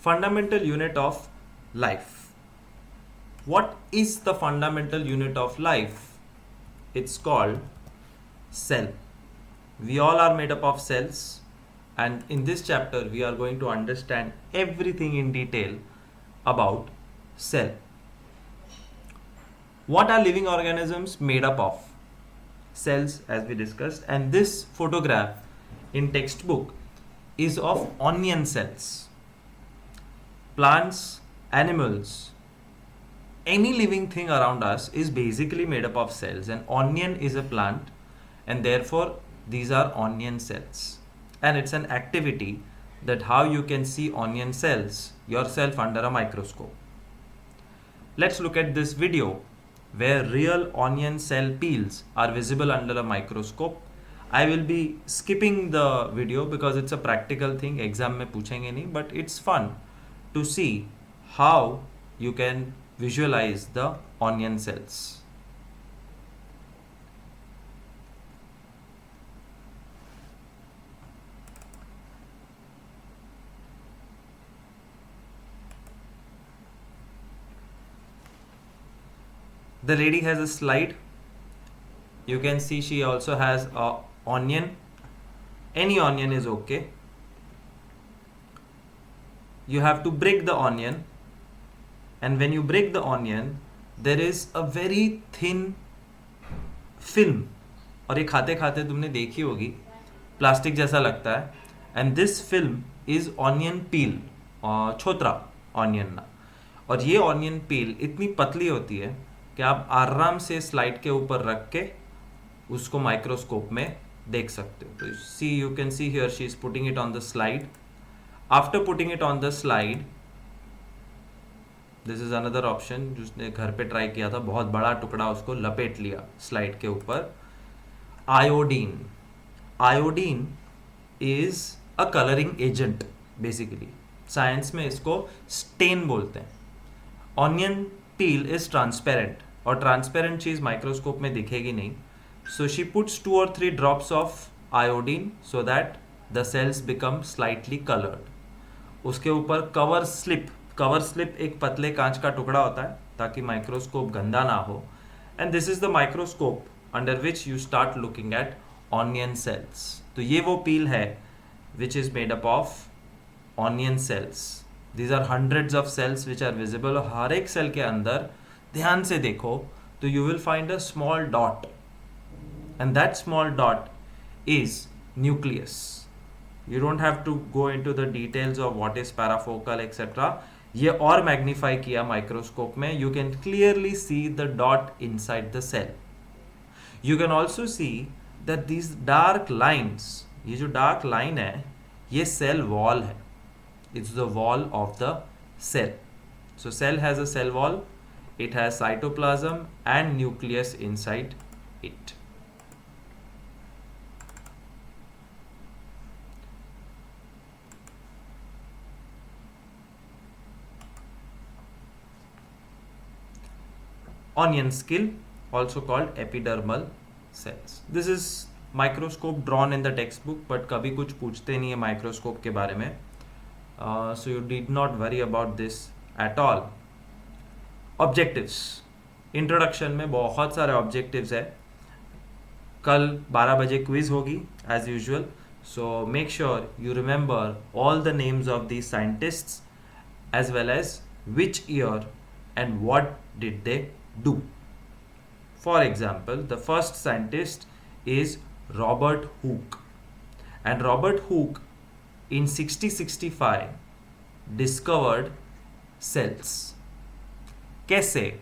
Fundamental unit of life. What is the fundamental unit of life? It's called cell. We all are made up of cells, and in this chapter we are going to understand everything in detail about cell. What are living organisms made up of? Cells, as we discussed, and this photograph in textbook is of onion cells. Plants, animals, any living thing around us is basically made up of cells. An onion is a plant, and therefore these are onion cells. And it's an activity that how you can see onion cells yourself under a microscope. Let's look at this video where real onion cell peels are visible under a microscope. I will be skipping the video because it's a practical thing, exam में पूछेंगे नहीं, but it's fun to see how you can visualize the onion cells. The lady has a slide. You can see she also has a onion. Any onion is okay. You have to break the onion, and when you break the onion there is a very thin film, और ये खाते खाते तुमने देखी होगी, plastic जैसा लगता है, and this film is onion peel, छोतरा ऑनियन ना, और ये ऑनियन पील इतनी पतली होती है कि आप आराम से स्लाइड के ऊपर रख के उसको माइक्रोस्कोप में देख सकते हो. तो see you can see here she is putting it on the slide. After putting it on the slide, this is another option जिसने घर पे ट्राई किया था, बहुत बड़ा टुकड़ा उसको लपेट लिया स्लाइड के ऊपर. Iodine. Iodine is a colouring agent basically. Science में इसको स्टेन बोलते हैं. ऑनियन पील इज ट्रांसपेरेंट, और ट्रांसपेरेंट चीज माइक्रोस्कोप में दिखेगी नहीं. So she puts 2 or 3 drops of iodine so that the sales become slightly coloured. उसके ऊपर कवर स्लिप. कवर स्लिप एक पतले कांच का टुकड़ा होता है ताकि माइक्रोस्कोप गंदा ना हो. And this is the microscope under which you start looking at onion cells. तो ये वो पील है which is made up of onion cells. These are hundreds of cells which are visible. और हर एक सेल के अंदर ध्यान से देखो तो you will find a small dot, and that small dot is nucleus. You don't have to go into the details of what is parafocal etc. ये और मैग्नीफाई किया माइक्रोस्कोप में. You can clearly see the dot inside the cell. You can also see that these dark lines, ये जो dark line है ये cell wall है. It's the wall of the cell. So cell has a cell wall, it has cytoplasm and nucleus inside it. Onion skill, also called epidermal cells. This is microscope drawn in the textbook, but कभी कुछ पूछते नहीं है microscope के बारे में. So you did not worry about this at all. Objectives. Introduction में बहुत सारे objectives है. कल 12 बजे क्विज होगी as usual. So make sure you remember all the names of these scientists as well as which year and what did they do. For example, the first scientist is Robert Hooke. And Robert Hooke in 6065 discovered cells. कैसे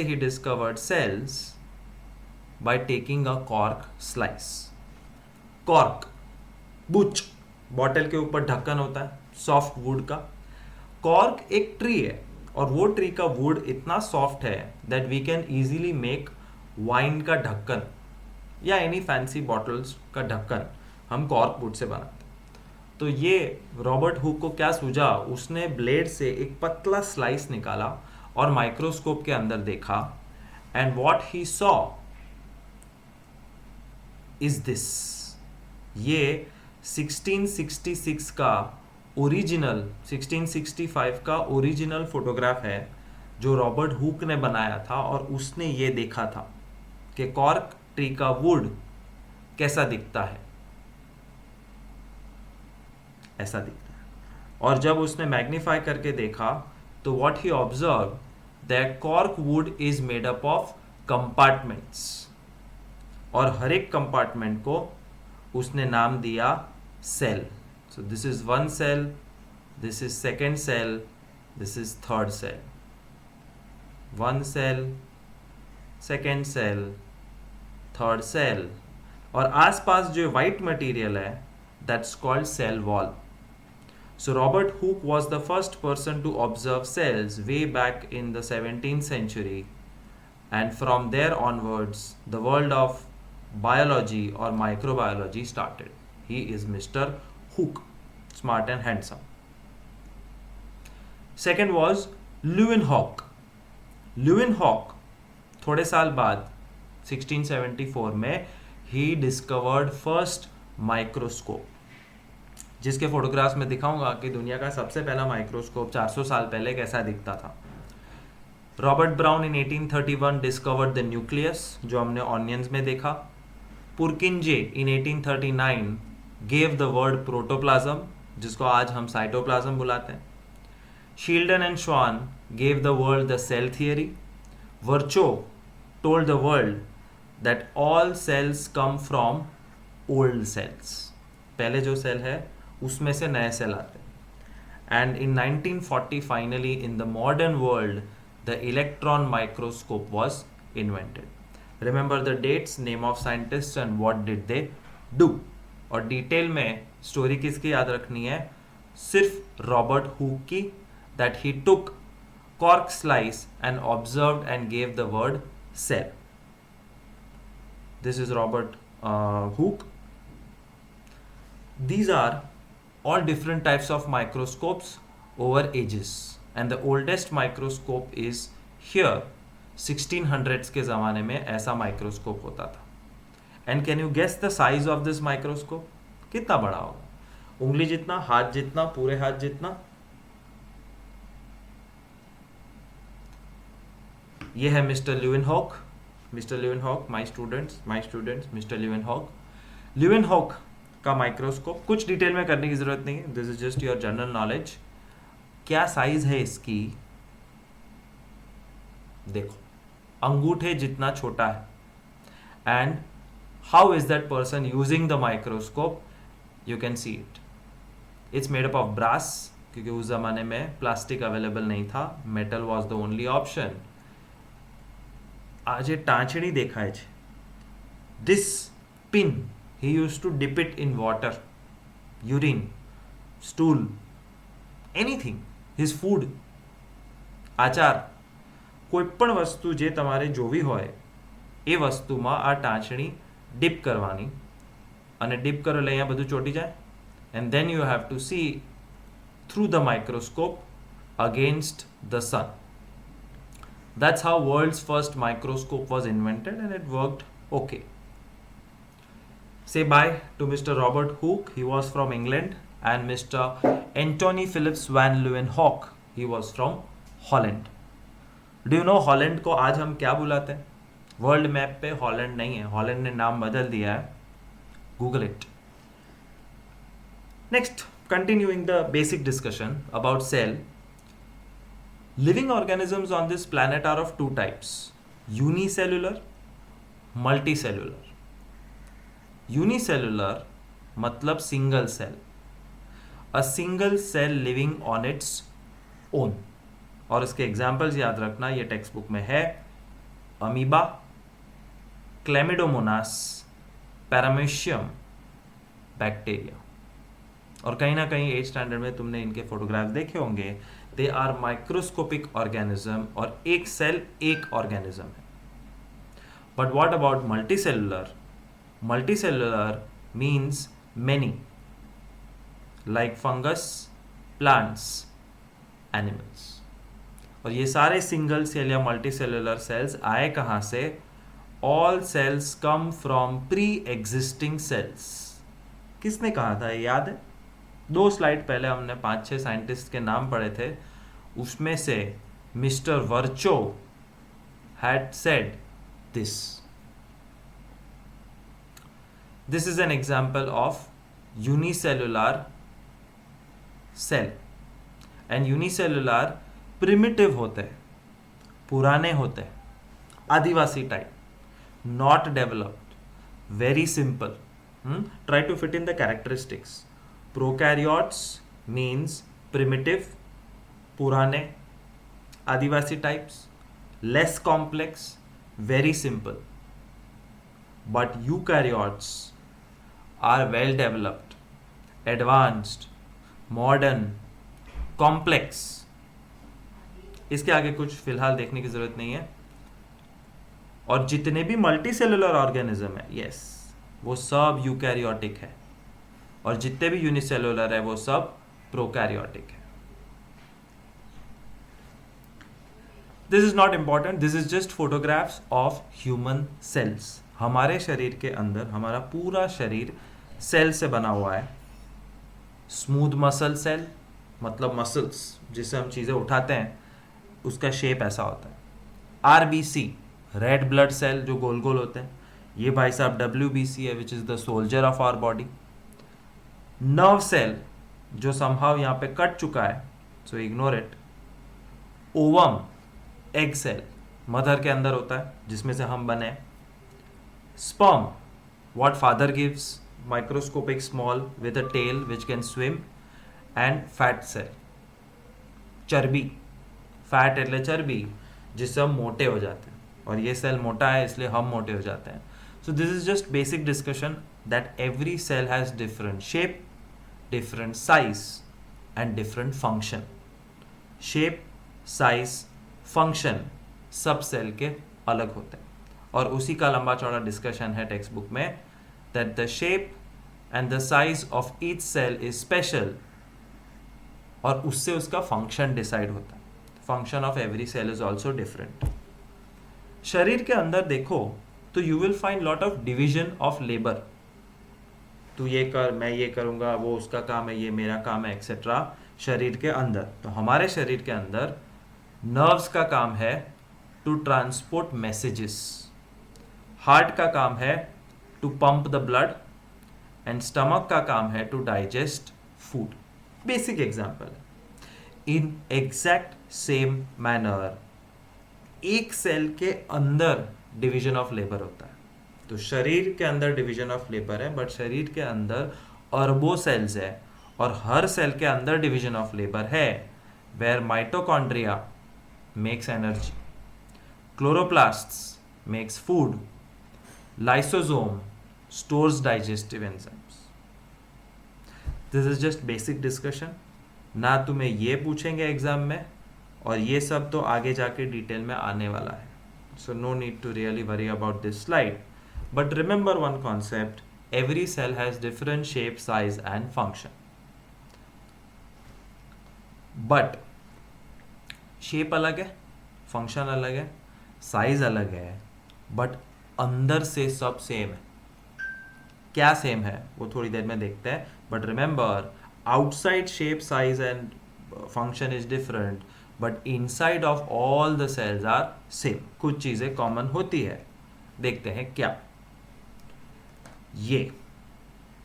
he discovered cells? By taking a cork slice. Cork, बुच, bottle के ऊपर ढक्कन होता है soft wood का. Cork एक tree है, और वो ट्री का वुड इतना सॉफ्ट है that we can easily make wine का ढक्कन या एनी फैंसी बॉटल्स का ढक्कन हम कॉर्क वुड से बनाते हैं. तो ये रॉबर्ट हुक को क्या सूझा, उसने ब्लेड से एक पतला स्लाइस निकाला और माइक्रोस्कोप के अंदर देखा, and what he saw is this. ये 1666 का ओरिजिनल 1665 का ओरिजिनल फोटोग्राफ है जो रॉबर्ट हुक ने बनाया था, और उसने ये देखा था कि कॉर्क ट्री का वुड कैसा दिखता है, ऐसा दिखता है। और जब उसने मैग्नीफाई करके देखा तो what he observe that cork wood is made up of compartments, और हर एक कंपार्टमेंट को उसने नाम दिया cell. So this is one cell, this is second cell, this is third cell, one cell, second cell, third cell, और आसपास जो वाइट मटेरियल है that's called cell wall. So Robert Hooke was the first person to observe cells way back in the 17th century, and from there onwards the world of biology or microbiology started. He is Mr. Hooke, smart and handsome. Second was Leeuwenhoek. Leeuwenhoek थोड़े साल बाद 1674 में he discovered first microscope, जिसके photographs में दिखाऊंगा कि दुनिया का सबसे पहला माइक्रोस्कोप 400 साल पहले कैसा दिखता था। Robert Brown in 1831 discovered the nucleus, जो हमने ऑनियंस में देखा। Purkinje in 1839 gave the word protoplasm, जिसको आज हम साइटोप्लाज्म बुलाते हैं। Schleiden and Schwann gave the world the cell theory. Virchow told the world that all cells come from old cells, पहले जो सेल है उसमें से नए सेल आते हैं। And in 1940 finally in the modern world the electron microscope was invented. Remember the dates, name of scientist and what did they do. और detail में स्टोरी किसकी याद रखनी है? सिर्फ रॉबर्ट हुक की, that he took cork slice and observed and gave the word cell. This is Robert Hooke. These are all different types of microscopes over ages, and the oldest microscope is here 1600s के ज़माने में ऐसा microscope होता था। And can you guess the size of this microscope? कितना बड़ा होगा? उंगली जितना, हाथ जितना, पूरे हाथ जितना? ये है mister Leeuwenhoek. Mister Leeuwenhoek, my students, mister Leeuwenhoek. Leeuwenhoek का माइक्रोस्कोप, कुछ डिटेल में करने की जरूरत नहीं है, this is just your general knowledge. क्या साइज है इसकी? देखो, अंगूठे जितना छोटा है। And how is that person using the microscope? You can see it, it's made up of brass, क्योंकि उस जमाने में प्लास्टिक अवेलेबल नहीं था, metal was the only option. आज ये टाँचड़ी देखा है, this pin he used to dip it in water, urine, stool, anything, his food, આચાર, કોઈ પણ વસ્તુ જે તમારે જોવી હોય એ વસ્તુમાં આ ટાંચણી ડીપ કરવાની, અને ડીપ કરો એટલે અહીંયા બધું ચોટી જાય, and then you have to see through the microscope against the sun. That's how world's first microscope was invented, and it worked okay. Say bye to Mr. Robert Hooke, he was from England, and Mr. Antony Philips van Leeuwenhoek, he was from Holland. Do you know Holland को आज हम क्या बुलाते हैं? World map पे Holland नहीं है, Holland ने नाम बदल दिया है, Google it. Next, continuing the basic discussion about cell. Living organisms on this planet are of two types: unicellular, multicellular. Unicellular मतलब single cell, a single cell living on its own. और इसके examples याद रखना, ये text book में है: amoeba, क्लेमिडोमोनास, paramecium, bacteria. और कहीं ना कहीं 8th स्टैंडर्ड में तुमने इनके फोटोग्राफ देखे होंगे। दे आर माइक्रोस्कोपिक ऑर्गेनिज्म, और एक सेल एक ऑर्गेनिज्म है। But what about multicellular? Multicellular means many, like fungus, plants, animals. और ये सारे सिंगल सेल या मल्टीसेलुलर सेल्स आए कहाँ से? All cells come from pre-existing cells. किसने कहा था, ये याद है? 2 स्लाइड पहले हमने 5-6 साइंटिस्ट के नाम पढ़े थे, उसमें से mister Virchow had said this. This is an example of unicellular cell. And unicellular primitive होते हैं, पुराने होते हैं, आदिवासी type, not developed, very simple. Try to fit in the characteristics. Prokaryotes means primitive, purane, adivasi types, less complex, very simple. But eukaryotes are well developed, advanced, modern, complex. इसके आगे कुछ फिलहाल देखने की जरूरत नहीं है. और जितने भी मल्टी सेलुलर ऑर्गेनिज्म है, यस, वो सब यूकैरियोटिक है, और जितने भी यूनिसेलुलर है वो सब प्रोकैरियोटिक है. This is not important, this is just photographs of human cells. हमारे शरीर के अंदर हमारा पूरा शरीर सेल से बना हुआ है. स्मूथ मसल सेल, मतलब मसल्स जिससे हम चीज़ें उठाते हैं, उसका शेप ऐसा होता है. आरबीसी, रेड ब्लड सेल जो गोल गोल होते हैं, ये भाई साहब WBC है, which is the soldier of our body. Nerve cell जो समहाउ यहाँ पे कट चुका है, so ignore it. Ovum, egg cell, mother के अंदर होता है जिसमें से हम बने. Sperm, what father gives, microscopic small with a tail which can swim. And fat cell, चर्बी, फैट એટલે चर्बी जिससे हम मोटे हो जाते हैं, और ये सेल मोटा है इसलिए हम मोटे हो जाते हैं. So this is just basic discussion that every cell has different shape, different size and different function. Shape, size, function सब सेल के अलग होते हैं, और उसी का लंबा चौड़ा डिस्कशन है टेक्स्ट बुक में, that the shape and the size of each cell is special, और उससे उसका फंक्शन डिसाइड होता है. Function of every cell is also different. शरीर के अंदर देखो तो you will find lot of division of labour. तू ये कर, मैं ये करूँगा, वो उसका काम है, ये मेरा काम है, एक्सेट्रा. शरीर के अंदर, तो हमारे शरीर के अंदर नर्व्स का काम है टू ट्रांसपोर्ट मैसेजेस, हार्ट का काम है to pump the blood, and stomach का काम है to digest food. Basic example है. इन एग्जैक्ट सेम मैनर एक सेल के अंदर डिवीजन ऑफ लेबर होता है. तो शरीर के अंदर डिवीजन ऑफ लेबर है, बट शरीर के अंदर अरबों सेल्स है, और हर सेल के अंदर डिवीजन ऑफ लेबर है. Where mitochondria makes energy, chloroplasts makes food, lysosome stores digestive enzymes. This is just basic discussion. ना तुम्हें ये पूछेंगे एग्जाम में, और ये सब तो आगे जाके डिटेल में आने वाला है. So no need to really worry about this slide. But remember one concept, every cell has different shape, size and function. But shape अलग है, function अलग है, size अलग है, but अंदर से सब सेम है. क्या सेम है वो थोड़ी देर में देखते हैं. But remember, outside shape, size and function is different, but inside of all the cells are same. कुछ चीजें कॉमन होती है, देखते हैं क्या. ये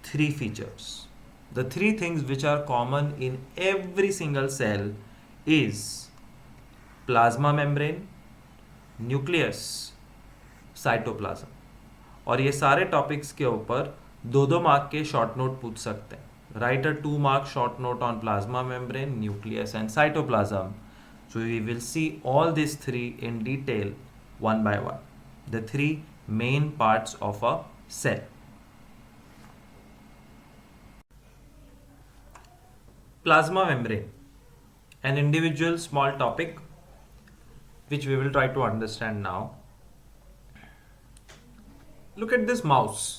3 features, the 3 things which are common in every single cell is plasma membrane, nucleus, cytoplasm. और ये सारे टॉपिक्स के ऊपर 2-2 मार्क के शॉर्ट नोट पूछ सकते हैं. Right a 2 mark short note on plasma membrane, nucleus and cytoplasm. So we will see all these 3 in detail one by one. The 3 main parts of a cell. Plasma membrane, an individual small topic which we will try to understand now. Look at this mouse.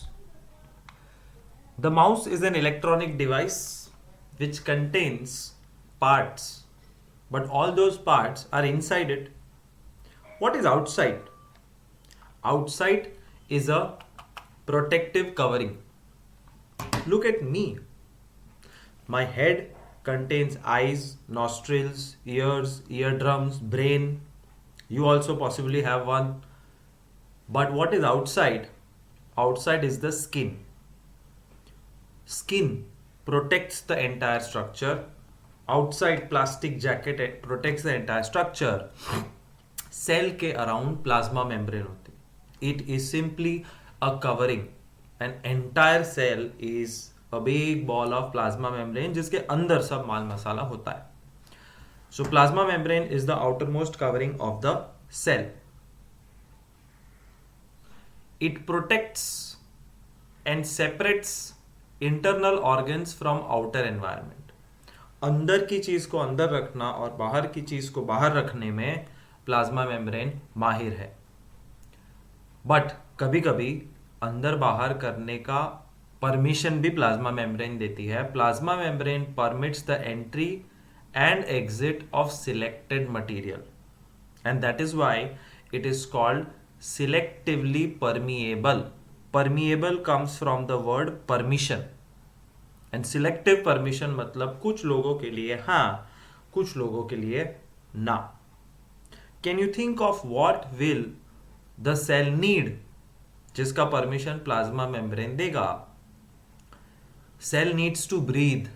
The mouse is an electronic device which contains parts, but all those parts are inside it. What is outside? Outside is a protective covering. Look at me. My head contains eyes, nostrils, ears, eardrums, brain. You also possibly have one. But what is outside? Outside is the skin. Skin protects the entire structure. Outside plastic jacket protects the entire structure. Cell के around plasma membrane होती है. It is simply a covering. An entire cell is a big ball of plasma membrane जिसके अंदर सब माल मसाला होता है. So plasma membrane is the outermost covering of the cell. It protects and separates internal organs from outer environment. अंदर की चीज को अंदर रखना और बाहर की चीज को बाहर रखने में प्लाज्मा मेम्ब्रेन माहिर है. बट कभी कभी अंदर बाहर करने का परमिशन भी प्लाज्मा मेम्ब्रेन देती है. Plasma membrane permits the entry and exit of selected material and that is why it is called selectively permeable. Permeable comes from the word permission and selective permission मतलब कुछ लोगों के लिए हाँ, कुछ लोगों के लिए ना. Can you think of what will the cell need जिसका परमिशन प्लाज्मा मेम्ब्रेन देगा? सेल नीड्स टू ब्रीथ,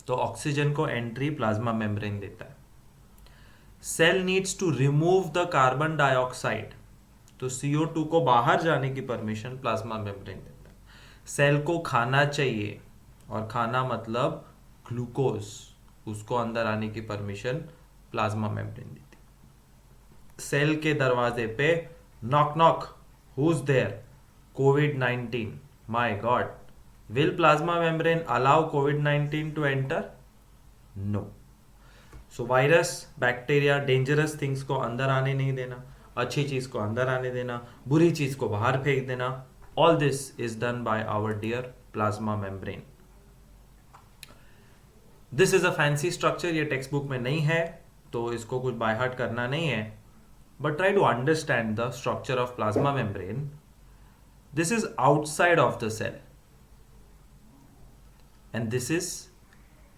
तो ऑक्सीजन को एंट्री प्लाज्मा मेम्ब्रेन देता है. Cell needs to remove the carbon dioxide, तो CO2 को बाहर जाने की परमिशन प्लाज्मा मेम्ब्रेन देता है. सेल को खाना चाहिए और खाना मतलब ग्लूकोज, उसको अंदर आने की परमिशन प्लाज्मा मेम्ब्रेन देती है. सेल के दरवाजे पे knock knock, who is there? COVID-19. My god, will plasma membrane allow COVID-19 to enter? No. So virus, bacteria, dangerous things को अंदर आने नहीं देना, अच्छी चीज को अंदर आने देना, बुरी चीज को बाहर फेंक देना, all this is done by our dear plasma membrane. This is a fancy structure, ये टेक्स्ट बुक में नहीं है तो इसको कुछ बाय हार्ट करना नहीं है. But try to understand the structure of plasma membrane. This is outside of the cell and this is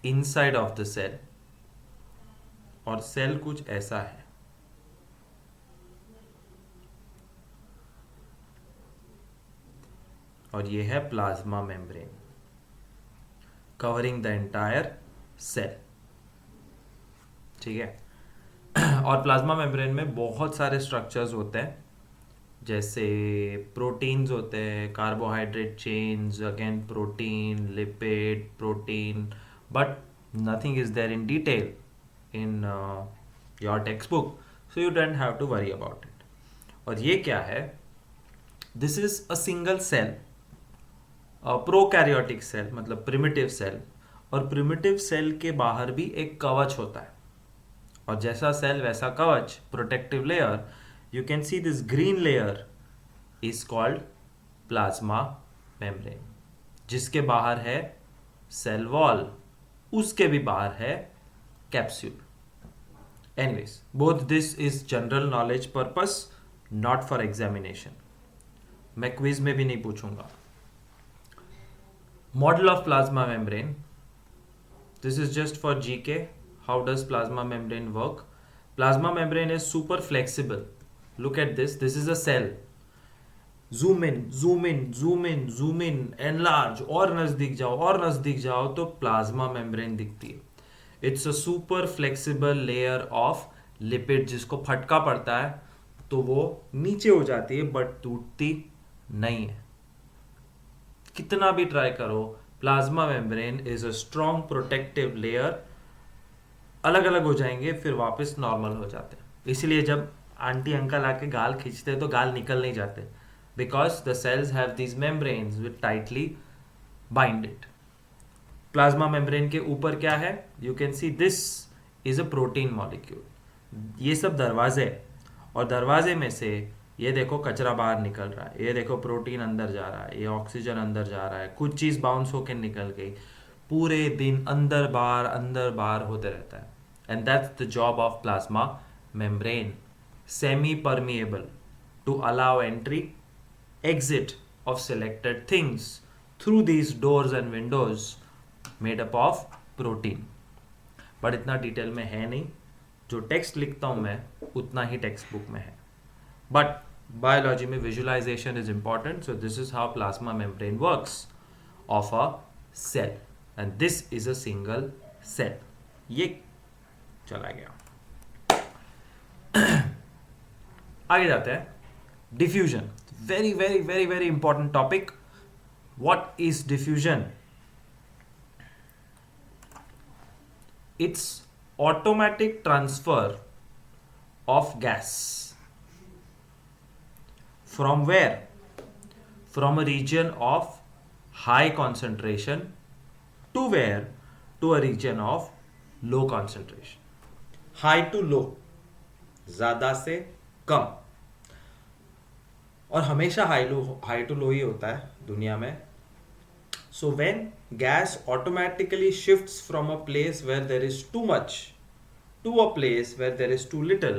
inside of the cell. और सेल कुछ ऐसा है. और ये है plasma membrane covering the entire cell. ठीक है. और प्लाज्मा मेम्ब्रेन में बहुत सारे स्ट्रक्चर्स होते हैं, जैसे प्रोटीन्स होते हैं, carbohydrate chains, again protein, lipid, protein, but nothing is there in detail in your text book, so you don't have to worry about it. और ये क्या है? This is a single cell, prokaryotic cell मतलब primitive cell. और primitive cell के बाहर भी एक कवच होता है, और जैसा सेल वैसा कवच, protective layer. You can see this green layer is called plasma membrane, जिसके बाहर है सेल वॉल, उसके भी बाहर है capsule. Anyways, both this is general knowledge purpose, not for examination. मैं क्विज में भी नहीं पूछूंगा. Model of plasma membrane. This is just for GK. How does plasma membrane work? Plasma membrane is super flexible. Look at this. This is a cell. Zoom in, zoom in, zoom in, zoom in, enlarge, और नजदीक जाओ तो plasma membrane दिखती है. It's a super flexible layer of lipid जिसको फटका पड़ता है तो वो नीचे हो जाती है बट टूटती नहीं है. कितना भी ट्राई करो, plasma membrane is a strong protective layer. अलग अलग हो जाएंगे फिर वापस नॉर्मल हो जाते हैं. इसलिए जब आंटी अंकल आके गाल खींचते हैं तो गाल निकल नहीं जाते, because the cells have these membranes with tightly binded. Plasma membrane के ऊपर क्या है? You can see this is a protein molecule. ये सब दरवाजे, और दरवाजे में से ये देखो कचरा बाहर निकल रहा है, ये देखो प्रोटीन अंदर जा रहा है, ये ऑक्सीजन अंदर जा रहा है, कुछ चीज बाउंस होकर निकल गई. पूरे दिन अंदर बाहर होते रहता है. And that's the job of plasma membrane. Semi permeable to allow entry exit of selected things through these doors and windows made up of protein. बट इतना डिटेल में है नहीं, जो टेक्स्ट लिखता हूँ मैं उतना ही टेक्स्ट बुक में है. बट बायोलॉजी में visualisation is important, so this is how plasma membrane works of a cell, and this is a single cell. ये चला गया. आगे जाते हैं. Diffusion, very very very very important topic. What is diffusion? It's automatic transfer of gas. From where? From a region of high concentration to where? To a region of low concentration. High to low, ज़्यादा से कम. और हमेशा high to low ही होता है दुनिया में. So when gas automatically shifts from a place where there is too much to a place where there is too little,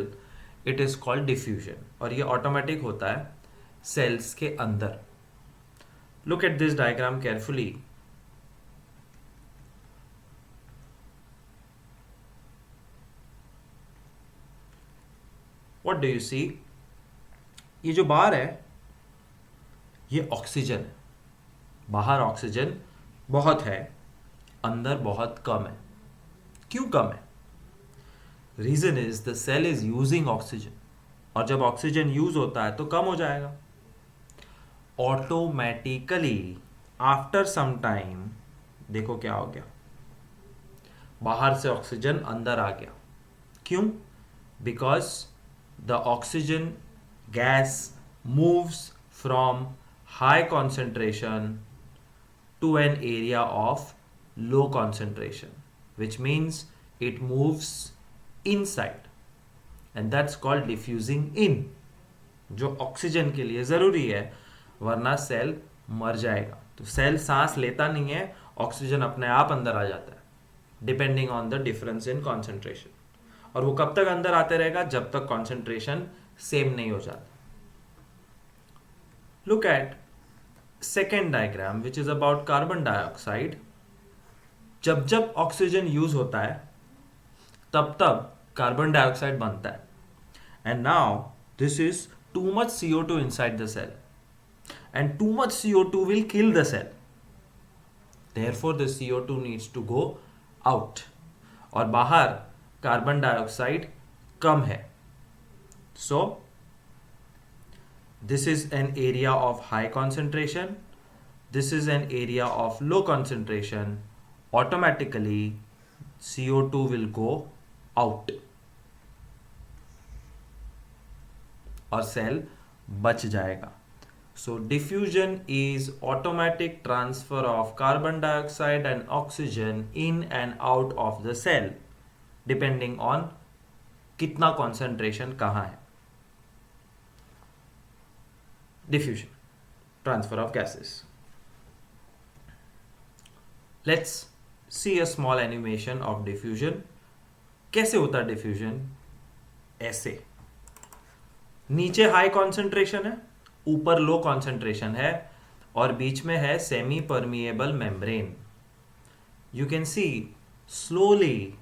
it is called diffusion. और ये automatic होता है cells के अंदर. Look at this diagram carefully. What do you see? ये जो बार है ये ऑक्सीजन है. बाहर ऑक्सीजन बहुत है, अंदर बहुत कम है. क्यों कम है? Reason is the cell is using oxygen, और जब ऑक्सीजन यूज होता है तो कम हो जाएगा. ऑटोमेटिकली आफ्टर सम टाइम देखो क्या हो गया, बाहर से ऑक्सीजन अंदर आ गया. क्यों? Because the oxygen gas moves from high concentration to an area of low concentration, which means it moves inside, and that's called diffusing in, जो ऑक्सीजन के लिए ज़रूरी है, वरना सेल मर जाएगा. तो सेल सांस लेता नहीं है, ऑक्सीजन अपने आप अंदर आ जाता है depending on the difference in concentration. और वो कब तक अंदर आते रहेगा? जब तक कॉन्सेंट्रेशन सेम नहीं हो जाता. Look at second diagram which is about carbon dioxide. जब जब ऑक्सीजन यूज होता है तब तब कार्बन डाइऑक्साइड बनता है. And now this is too much CO2 inside the cell, and too much CO2 will kill the cell. Therefore the CO2 needs to go out. और बाहर कार्बन डाइऑक्साइड कम है. So this is an area of high concentration, this is an area of low concentration. Automatically CO2 will go out और cell बच जाएगा. So diffusion is automatic transfer of carbon dioxide and oxygen in and out of the cell depending on कितना concentration कहाँ है. Diffusion, transfer of gases. Let's see a small animation of diffusion. कैसे होता है diffusion? ऐसे, नीचे high concentration है, ऊपर लो कॉन्सेंट्रेशन है, और बीच में है semi permeable membrane. You can C slowly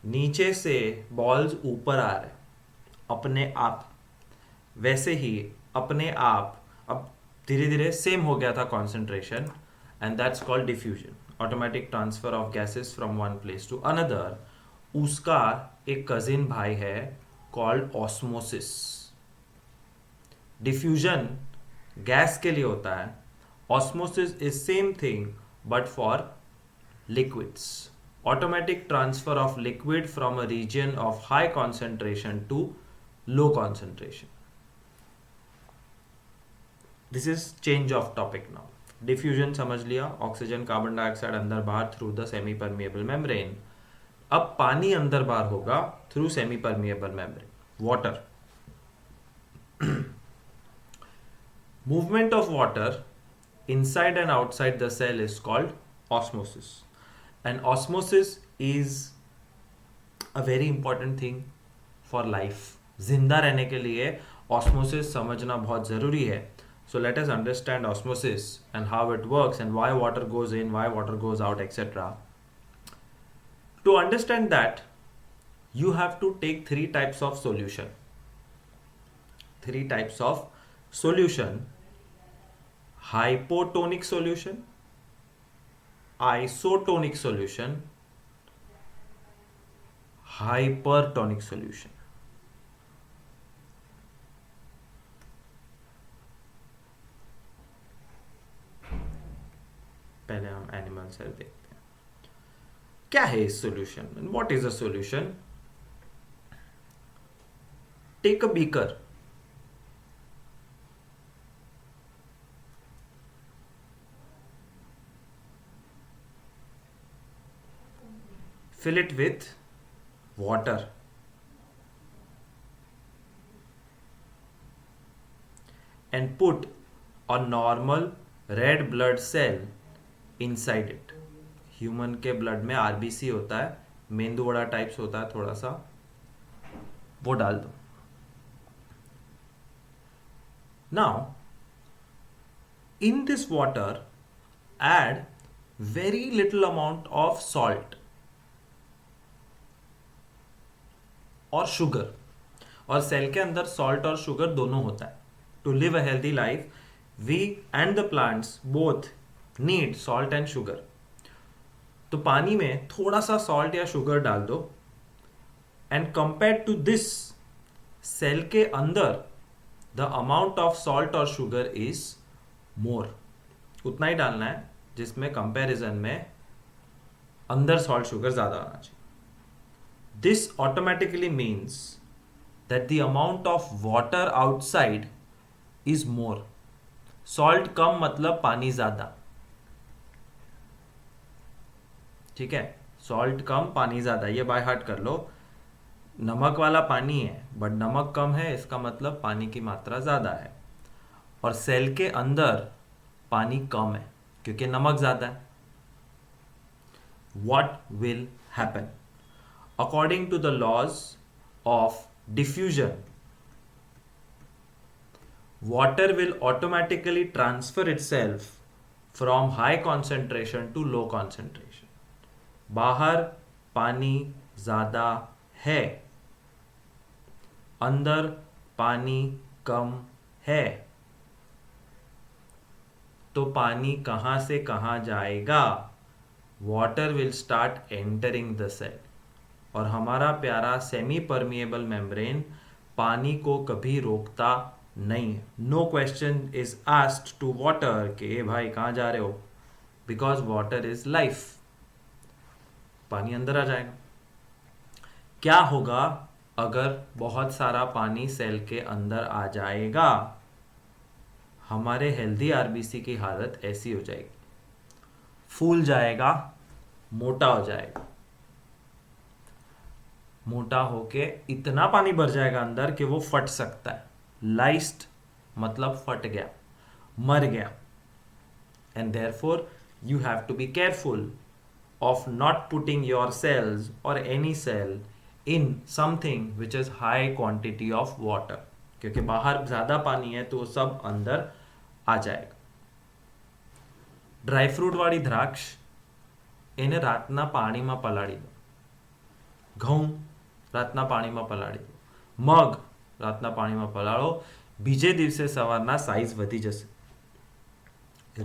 नीचे से बॉल्स ऊपर आ रहे अपने आप. वैसे ही अपने आप अब धीरे धीरे सेम हो गया था concentration, and that's called diffusion. Automatic transfer of gases from one place to another. उसका एक कजिन भाई है कॉल्ड ऑस्मोसिस. डिफ्यूजन गैस के लिए होता है, osmosis is same thing but for liquids. Automatic transfer of liquid from a region of high concentration to low concentration. This is change of topic now. Diffusion समझ लिया, oxygen carbon dioxide अंदर बाहर through the semi permeable membrane. अब पानी अंदर बाहर होगा through semi permeable membrane. Water, movement of water inside and outside the cell is called osmosis, and osmosis is a very important thing for life. जिंदा रहने के लिए osmosis समझना बहुत ज़रूरी है. So let us understand osmosis and how it works and why water goes in, why water goes out, etc. To understand that, you have to take three types of solution. Three types of solution: hypotonic solution, isotonic solution, hypertonic solution. पहले हम animal cell देखते हैं क्या है इस solution में. What is a solution? Take a beaker, fill it with water and put a normal red blood cell inside it. Human के blood में आरबीसी होता है, मेंदू बड़ा टाइप्स होता है थोड़ा सा, वो डाल दो. Now in this water add very little amount of salt और शुगर. और सेल के अंदर सॉल्ट और शुगर दोनों होता है. To live a healthy life, we and the plants both need salt and sugar. तो पानी में थोड़ा सा सॉल्ट या शुगर डाल दो and compare to this, cell के अंदर द अमाउंट ऑफ सॉल्ट और शुगर इज मोर. उतना ही डालना है जिसमें कंपैरिजन में अंदर सॉल्ट शुगर ज्यादा आना चाहिए. This automatically means that the amount of water outside is more. Salt कम मतलब पानी ज्यादा. ठीक है, सॉल्ट कम पानी ज्यादा, ये बाय हार्ट कर लो. नमक वाला पानी है बट नमक कम है, इसका मतलब पानी की मात्रा ज्यादा है. और सेल के अंदर पानी कम है क्योंकि नमक ज्यादा है. What will happen? According to the laws of diffusion, water will automatically transfer itself from high concentration to low concentration. बाहर पानी ज़्यादा है, अंदर पानी कम है, तो पानी कहाँ से कहाँ जाएगा? Water will start entering the cell. और हमारा प्यारा सेमी परमिएबल मेम्ब्रेन पानी को कभी रोकता नहीं है. No question is asked to water कि भाई कहाँ जा रहे हो, बिकॉज वाटर इज लाइफ. पानी अंदर आ जाएगा. क्या होगा अगर बहुत सारा पानी सेल के अंदर आ जाएगा? हमारे हेल्दी आरबीसी की हालत ऐसी हो जाएगी, फूल जाएगा, मोटा हो जाएगा. मोटा होके इतना पानी भर जाएगा अंदर कि वो फट सकता है. लाइस्ट मतलब फट गया, मर गया. And therefore you have to be careful of not putting your cells or any cell in something which is high quantity of water, क्योंकि बाहर ज्यादा पानी है तो सब अंदर आ जाएगा. ड्राई फ्रूट वाली द्राक्ष એને રાતના પાણીમાં પલાળી દો. ઘઉં રાતના પાણીમાં પલાળી દો. મગ રાતના પાણીમાં પલાળો, બીજે દિવસે સવારના સાઈઝ વધી જશે.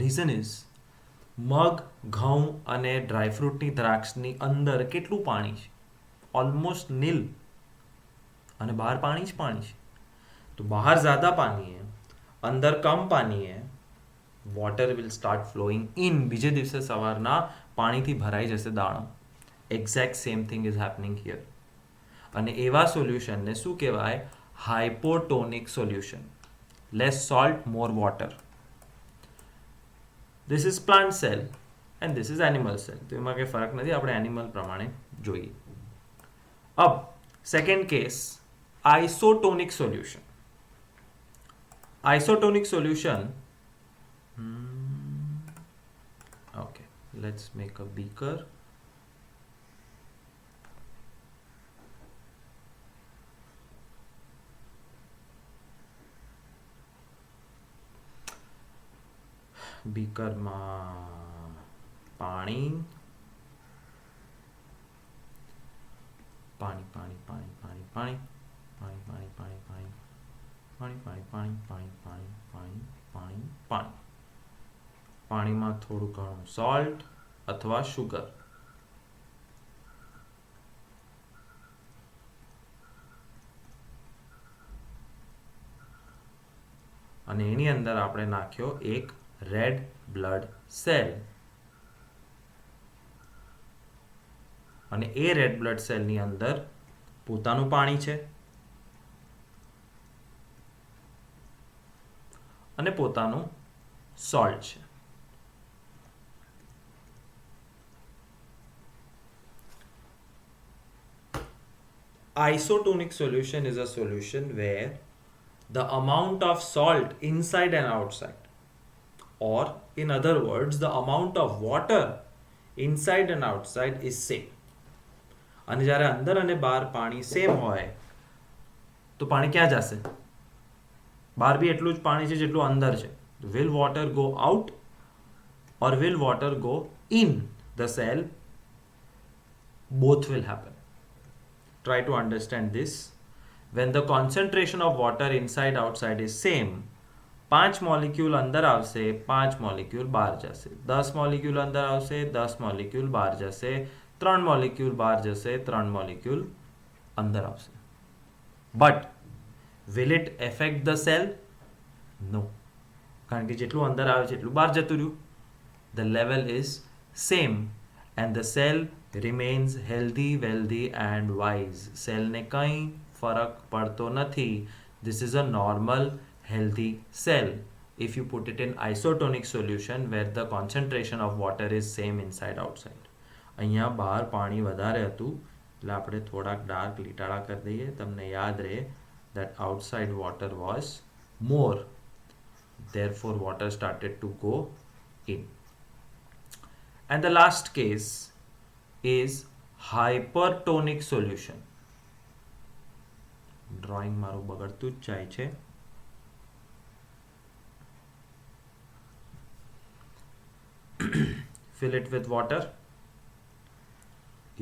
રીઝન ઇઝ મગ, ઘઉં અને ડ્રાયફ્રૂટની દ્રાક્ષની અંદર કેટલું પાણી છે? ઓલમોસ્ટ નીલ. અને બહાર પાણી જ પાણી છે. તો બહાર જ્યાદા પાણી है, અંદર કમ પાણી है, water will start flowing in. બીજે દિવસે સવારના પાણીથી ભરાઈ જશે દાણો. Exact same thing is happening here. અને એવા સોલ્યુશનને શું કહેવાય? Hypotonic solution. Less salt, more water. This is plant cell and this is animal cell. તો એમાં કંઈ ફરક નથી, આપણે એનિમલ પ્રમાણે જોઈએ. अब second case, isotonic solution. Isotonic solution, okay, let's make a beaker. બીકરમાં પાણી પાણી પાણી પાણી પાણી પાણી પાણી પાણી પાણી પાણી પાણી પાણી પાણી પાણી પાણી પાણી પાણી પાણી પાણીમાં થોડું ઘણું સોલ્ટ અથવા શુગર. અને એની અંદર આપણે નાખ્યો એક રેડ બ્લડ સેલ, અને એ રેડ બ્લડ સેલની અંદર પોતાનું પાણી છે અને પોતાનું સોલ્ટ છે. Isotonic solution is a solution where the amount of salt inside and outside, or in other words, the amount of water inside and outside is same. અને જ્યારે અંદર અને બહાર પાણી સેમ હોય તો પાણી ક્યાં જશે? બહાર બી એટલું જ પાણી છે જેટલું અંદર છે. Will water go out or will water go in the cell? Both will happen. Try to understand this. When the concentration of water inside outside is same, 5 molecule અંદર આવશે, 5 મોલિક્યુલ બહાર જશે. 10 મોલિક્યુલ અંદર આવશે, 10 મોલિક્યુલ બહાર જશે. 3 molecule બહાર જશે, 3 મોલિક્યુલ અંદર આવશે. But will it affect the cell? No. કારણ કે જેટલું અંદર આવે છે એટલું બહાર જતું રહ્યું. The level is same and the cell remains healthy, wealthy and wise. સેલને કંઈ ફરક પડતો નથી. This is a normal healthy cell. If you put it in isotonic solution where the concentration of water is same inside outside. અહીંયા બહાર પાણી વધારે હતું એટલે આપણે થોડાક ડાર્ક લીટાળા કરી દઈએ. તમને યાદ રહે that outside water was more. Therefore water started to go in. And the last case is hypertonic solution. Drawing મારું બગડતું જ જાય છે. Fill it with water.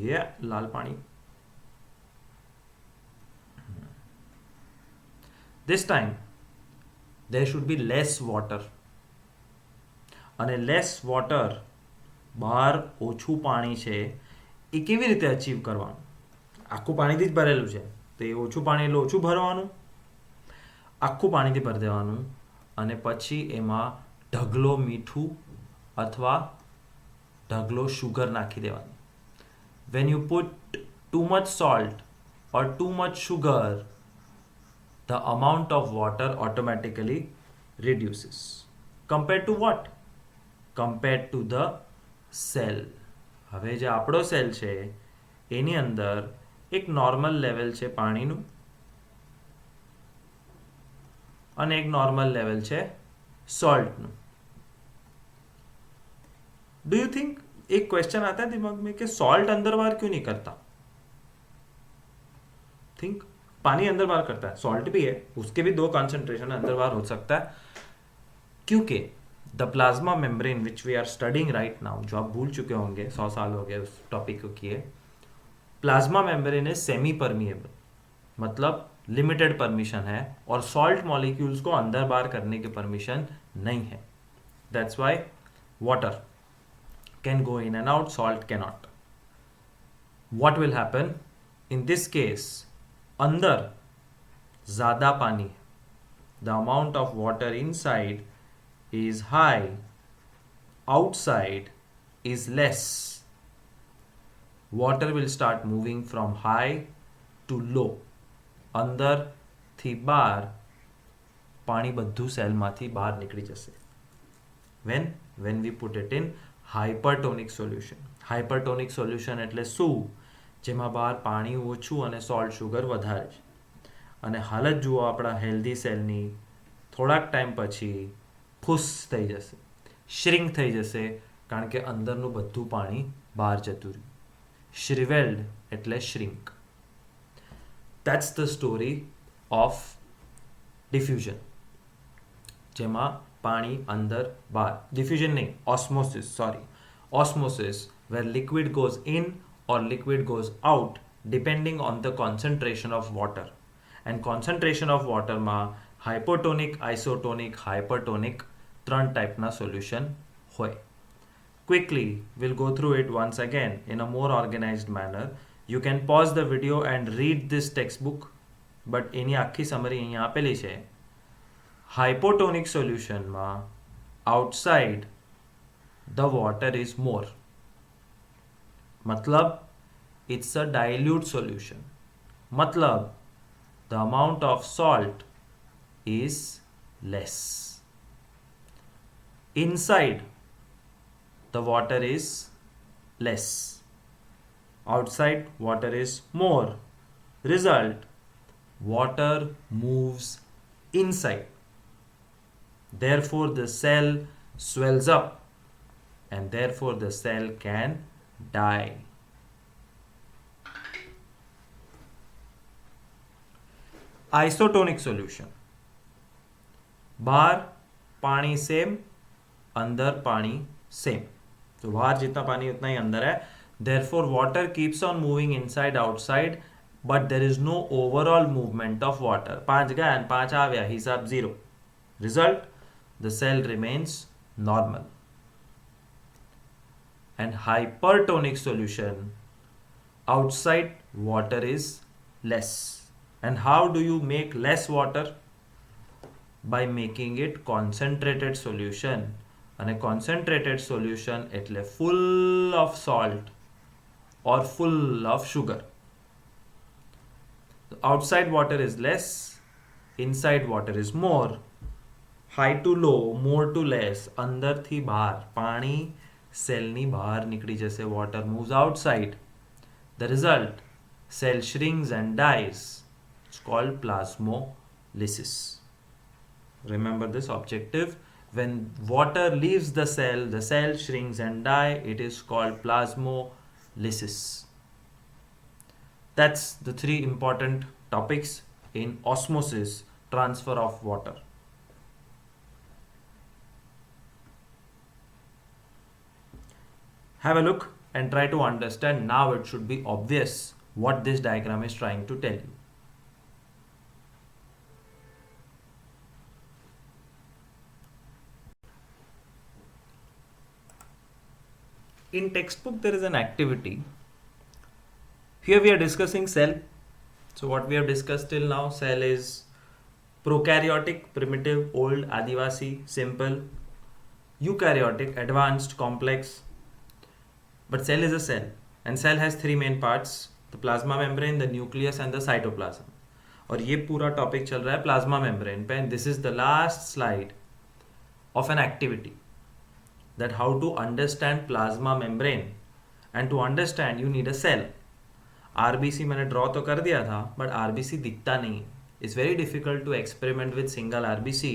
Yeah, લાલ પાણી. This time there should be less water. અને less water, બહાર ઓછું પાણી છે, એ કેવી રીતે અચીવ કરવાનું? આખું પાણીથી જ ભરેલું છે તો એ ઓછું પાણી એટલે ઓછું ભરવાનું, આખું પાણીથી ભરી દેવાનું અને પછી એમાં ઢગલો મીઠું અથવા ઢગલો શુગર નાખી દેવાનું. When you put too much salt or too much sugar, the amount of water automatically reduces. Compared to what? Compared to the cell. હવે જે આપણો સેલ છે એની અંદર એક નોર્મલ લેવલ છે પાણીનું અને એક નોર્મલ લેવલ છે સોલ્ટનું. डू यू थिंक, एक क्वेश्चन आता है दिमाग में कि सॉल्ट अंदर बाहर क्यों नहीं करता? थिंक, पानी अंदर बाहर करता है, सॉल्ट भी है, उसके भी 2 कंसंट्रेशन अंदर बाहर हो सकता है. क्योंकि the plasma membrane which we are studying right now, जो आप भूल चुके होंगे, 100 साल हो गए उस टॉपिक को किए. Plasma membrane is semi permeable, मतलब लिमिटेड परमिशन है, और सॉल्ट मॉलिक्यूल्स को अंदर बाहर करने की परमिशन नहीं है. That's why water can go in and out, salt cannot. What will happen in this case? अंदर ज़्यादा पानी, the amount of water inside is high, outside is less. Water will start moving from high to low. અંદર થી બહાર પાણી બધું સેલમાંથી બહાર નિકળી જશે. When we put it in hypertonic solution. Hypertonic solution એટલે શું? જેમાં બહાર પાણી ઓછું અને સોલ્ટ શુગર વધારે છે. અને હાલત જુઓ આપણા હેલ્ધી સેલની, થોડાક ટાઈમ પછી ફૂસ થઈ જશે, શ્રિંક થઈ જશે, કારણ કે અંદરનું બધું પાણી બહાર જતું રહ્યું. શ્રિવેલ્ડ એટલે shrink. That's the story of diffusion, જેમાં पानी अंदर बाहर. डिफ्यूजन नहीं, osmosis, sorry, osmosis, where liquid goes in or liquid goes out depending on the concentration of water. And concentration of water માં hypotonic, isotonic, hypertonic ત્રણ ટાઈપના solution હોય. Quickly, we'll go through it once again in a more organized manner. You can pause the video and read this textbook, but એની આખી summary અહીંયા આપેલી છે. Hypotonic solutionમાં outside the water is more. मतलब it's a dilute solution. मतलब the amount of salt is less. Inside the water is less. Outside water is more. Result, water moves inside. Therefore the cell swells up and therefore the cell can die. Isotonic solution. बाहर पानी same, अंदर पानी same. तो बाहर जितना पानी उतना ही अंदर है. Therefore water keeps on moving inside outside, but there is no overall movement of water. 5 गया and 5 आ गया, हिसाब 0. Result, the cell remains normal. And hypertonic solution, outside water is less. And how do you make less water? By making it concentrated solution. And a concentrated solution એટલે full of salt or full of sugar. Outside water is less, inside water is more. High to low, more to less, અંદરથી બહાર. પાણી સેલની બહાર નીકળી જશે. Water moves outside. The result, cell shrinks and dies. It's called plasmolysis. Remember this objective. When water leaves the cell shrinks and die. It is called plasmolysis. That's the 3 important topics in osmosis, transfer of water. Have a look and try to understand. Now it should be obvious what this diagram is trying to tell you. In textbook there is an activity. Here we are discussing cell. So what we have discussed till now, cell is prokaryotic, primitive, old, Adivasi, simple. Eukaryotic, advanced, complex. But cell is a cell, and cell has 3 main parts: the plasma membrane, the nucleus and the cytoplasm. और ये पूरा topic चल रहा है plasma membrane पे. This is the last slide of an activity, that how to understand plasma membrane, and to understand you need a cell. RBC मैंने draw तो कर दिया था, but RBC दिखता नहीं. It's very difficult to experiment with single RBC.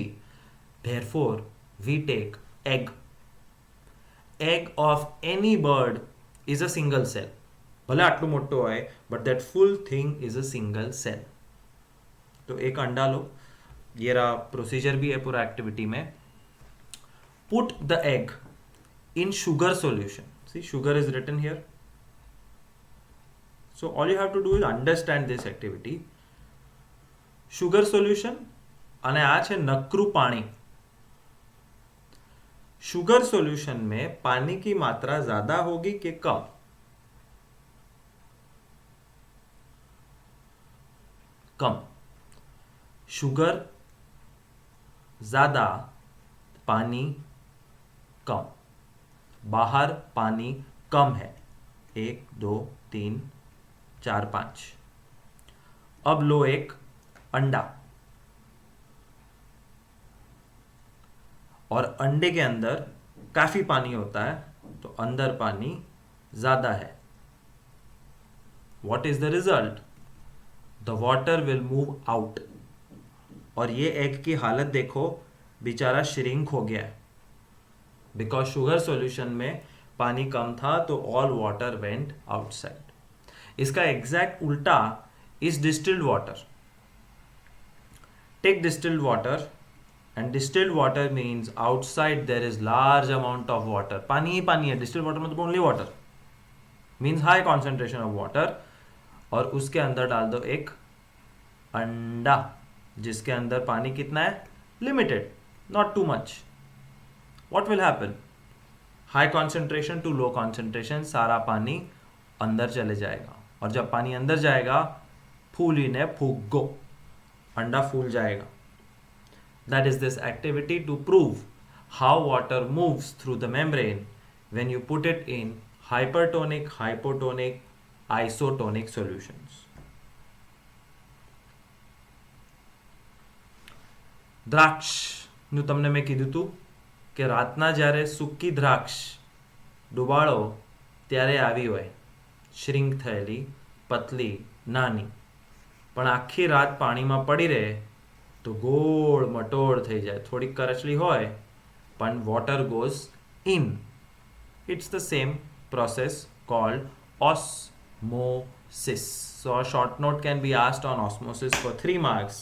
Therefore we take egg. Egg of any bird is a single cell. भले आटલું મોટો હોય, but that full thing is a single cell. तो एक अंडा लो. ये रहा प्रोसीजर भी है पूरा एक्टिविटी में. Put the egg in sugar solution. See, sugar is written here. So all you have to do is understand this activity. Sugar solution અને આ છે નકરું પાણી. शुगर सॉल्यूशन में पानी की मात्रा ज्यादा होगी कि कम? कम. शुगर ज्यादा, पानी कम. बाहर पानी कम है. 1 2 3 4 5. अब लो एक अंडा, और अंडे के अंदर काफी पानी होता है, तो अंदर पानी ज्यादा है. What is the result? The water will move out. और ये एग की हालत देखो, बेचारा श्रिंक हो गया है. बिकॉज शुगर सॉल्यूशन में पानी कम था, तो ऑल वाटर वेंट आउटसाइड. इसका एग्जैक्ट उल्टा is distilled water. Take distilled water and distilled water means outside there is large amount of water, पानी ही पानी है, डिस्टिल्ड वाटर मतलब only water, means high concentration of water, और उसके अंदर डाल दो एक अंडा जिसके अंदर पानी कितना है, limited, not too much, what will happen, high concentration to low concentration, सारा पानी अंदर चले जाएगा, और जब पानी अंदर जाएगा फूली ने फूगो, अंडा फूल जाएगा. That is this activity to prove how water moves through the membrane when you put it in hypertonic, hypotonic, isotonic solutions. દ્રાક્ષ નું તમને મેં કીધું હતું કે રાતના જ્યારે સૂકી દ્રાક્ષ ડુબાડો ત્યારે આવી હોય, શ્રિંક થયેલી, પતલી, નાની, પણ આખી રાત પાણીમાં પડી રહે તો ગોળ મટોળ થઈ જાય, થોડી કરચલી હોય પણ water goes in. It's the same process called osmosis. So a short note can be asked on osmosis for 3 marks.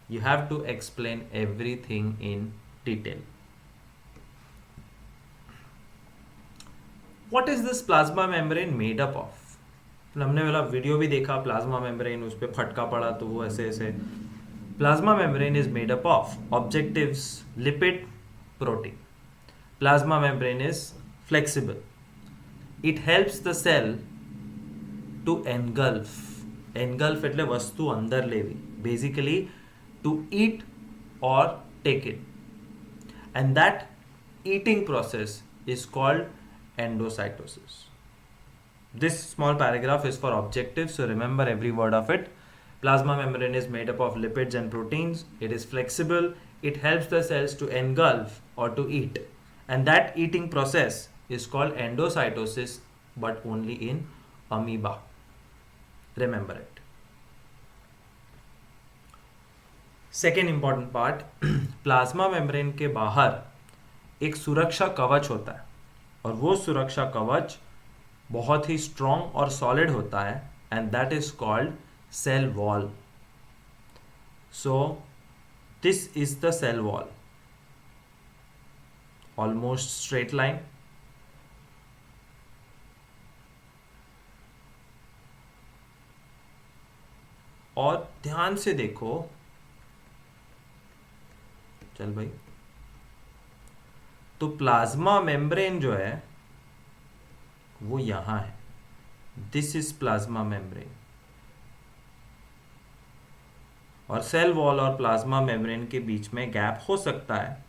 You have to explain everything in detail. What is this plasma membrane made up of? हमने वाला video भी देखा, plasma membrane, उस पर फटका पड़ा तो वो ऐसे ऐसे. Plasma membrane is made up of objectives, lipid, protein. Plasma membrane is flexible. It helps the cell to engulf. Engulf એટલે વસ્તુ અંદર લેવી. Basically to eat or take it. And that eating process is called endocytosis. This small paragraph is for objectives, so remember every word of it. Plasma membrane is made up of lipids and proteins. It is flexible. It helps the cells to engulf or to eat. And that eating process is called endocytosis, but only in amoeba. Remember it. Second important part, plasma membrane के बाहर एक सुरक्षा कवच होता है, और वो सुरक्षा कवच बहुत ही स्ट्रॉन्ग और सॉलिड होता है, and that is called cell wall. So this is the cell wall, almost straight line. और ध्यान से देखो, चल भाई, तो प्लाज्मा मेम्ब्रेन जो है वो यहां है, दिस इज प्लाज्मा मेम्ब्रेन, और सेल वॉल और प्लाज्मा मेम्ब्रेन के बीच में गैप हो सकता है.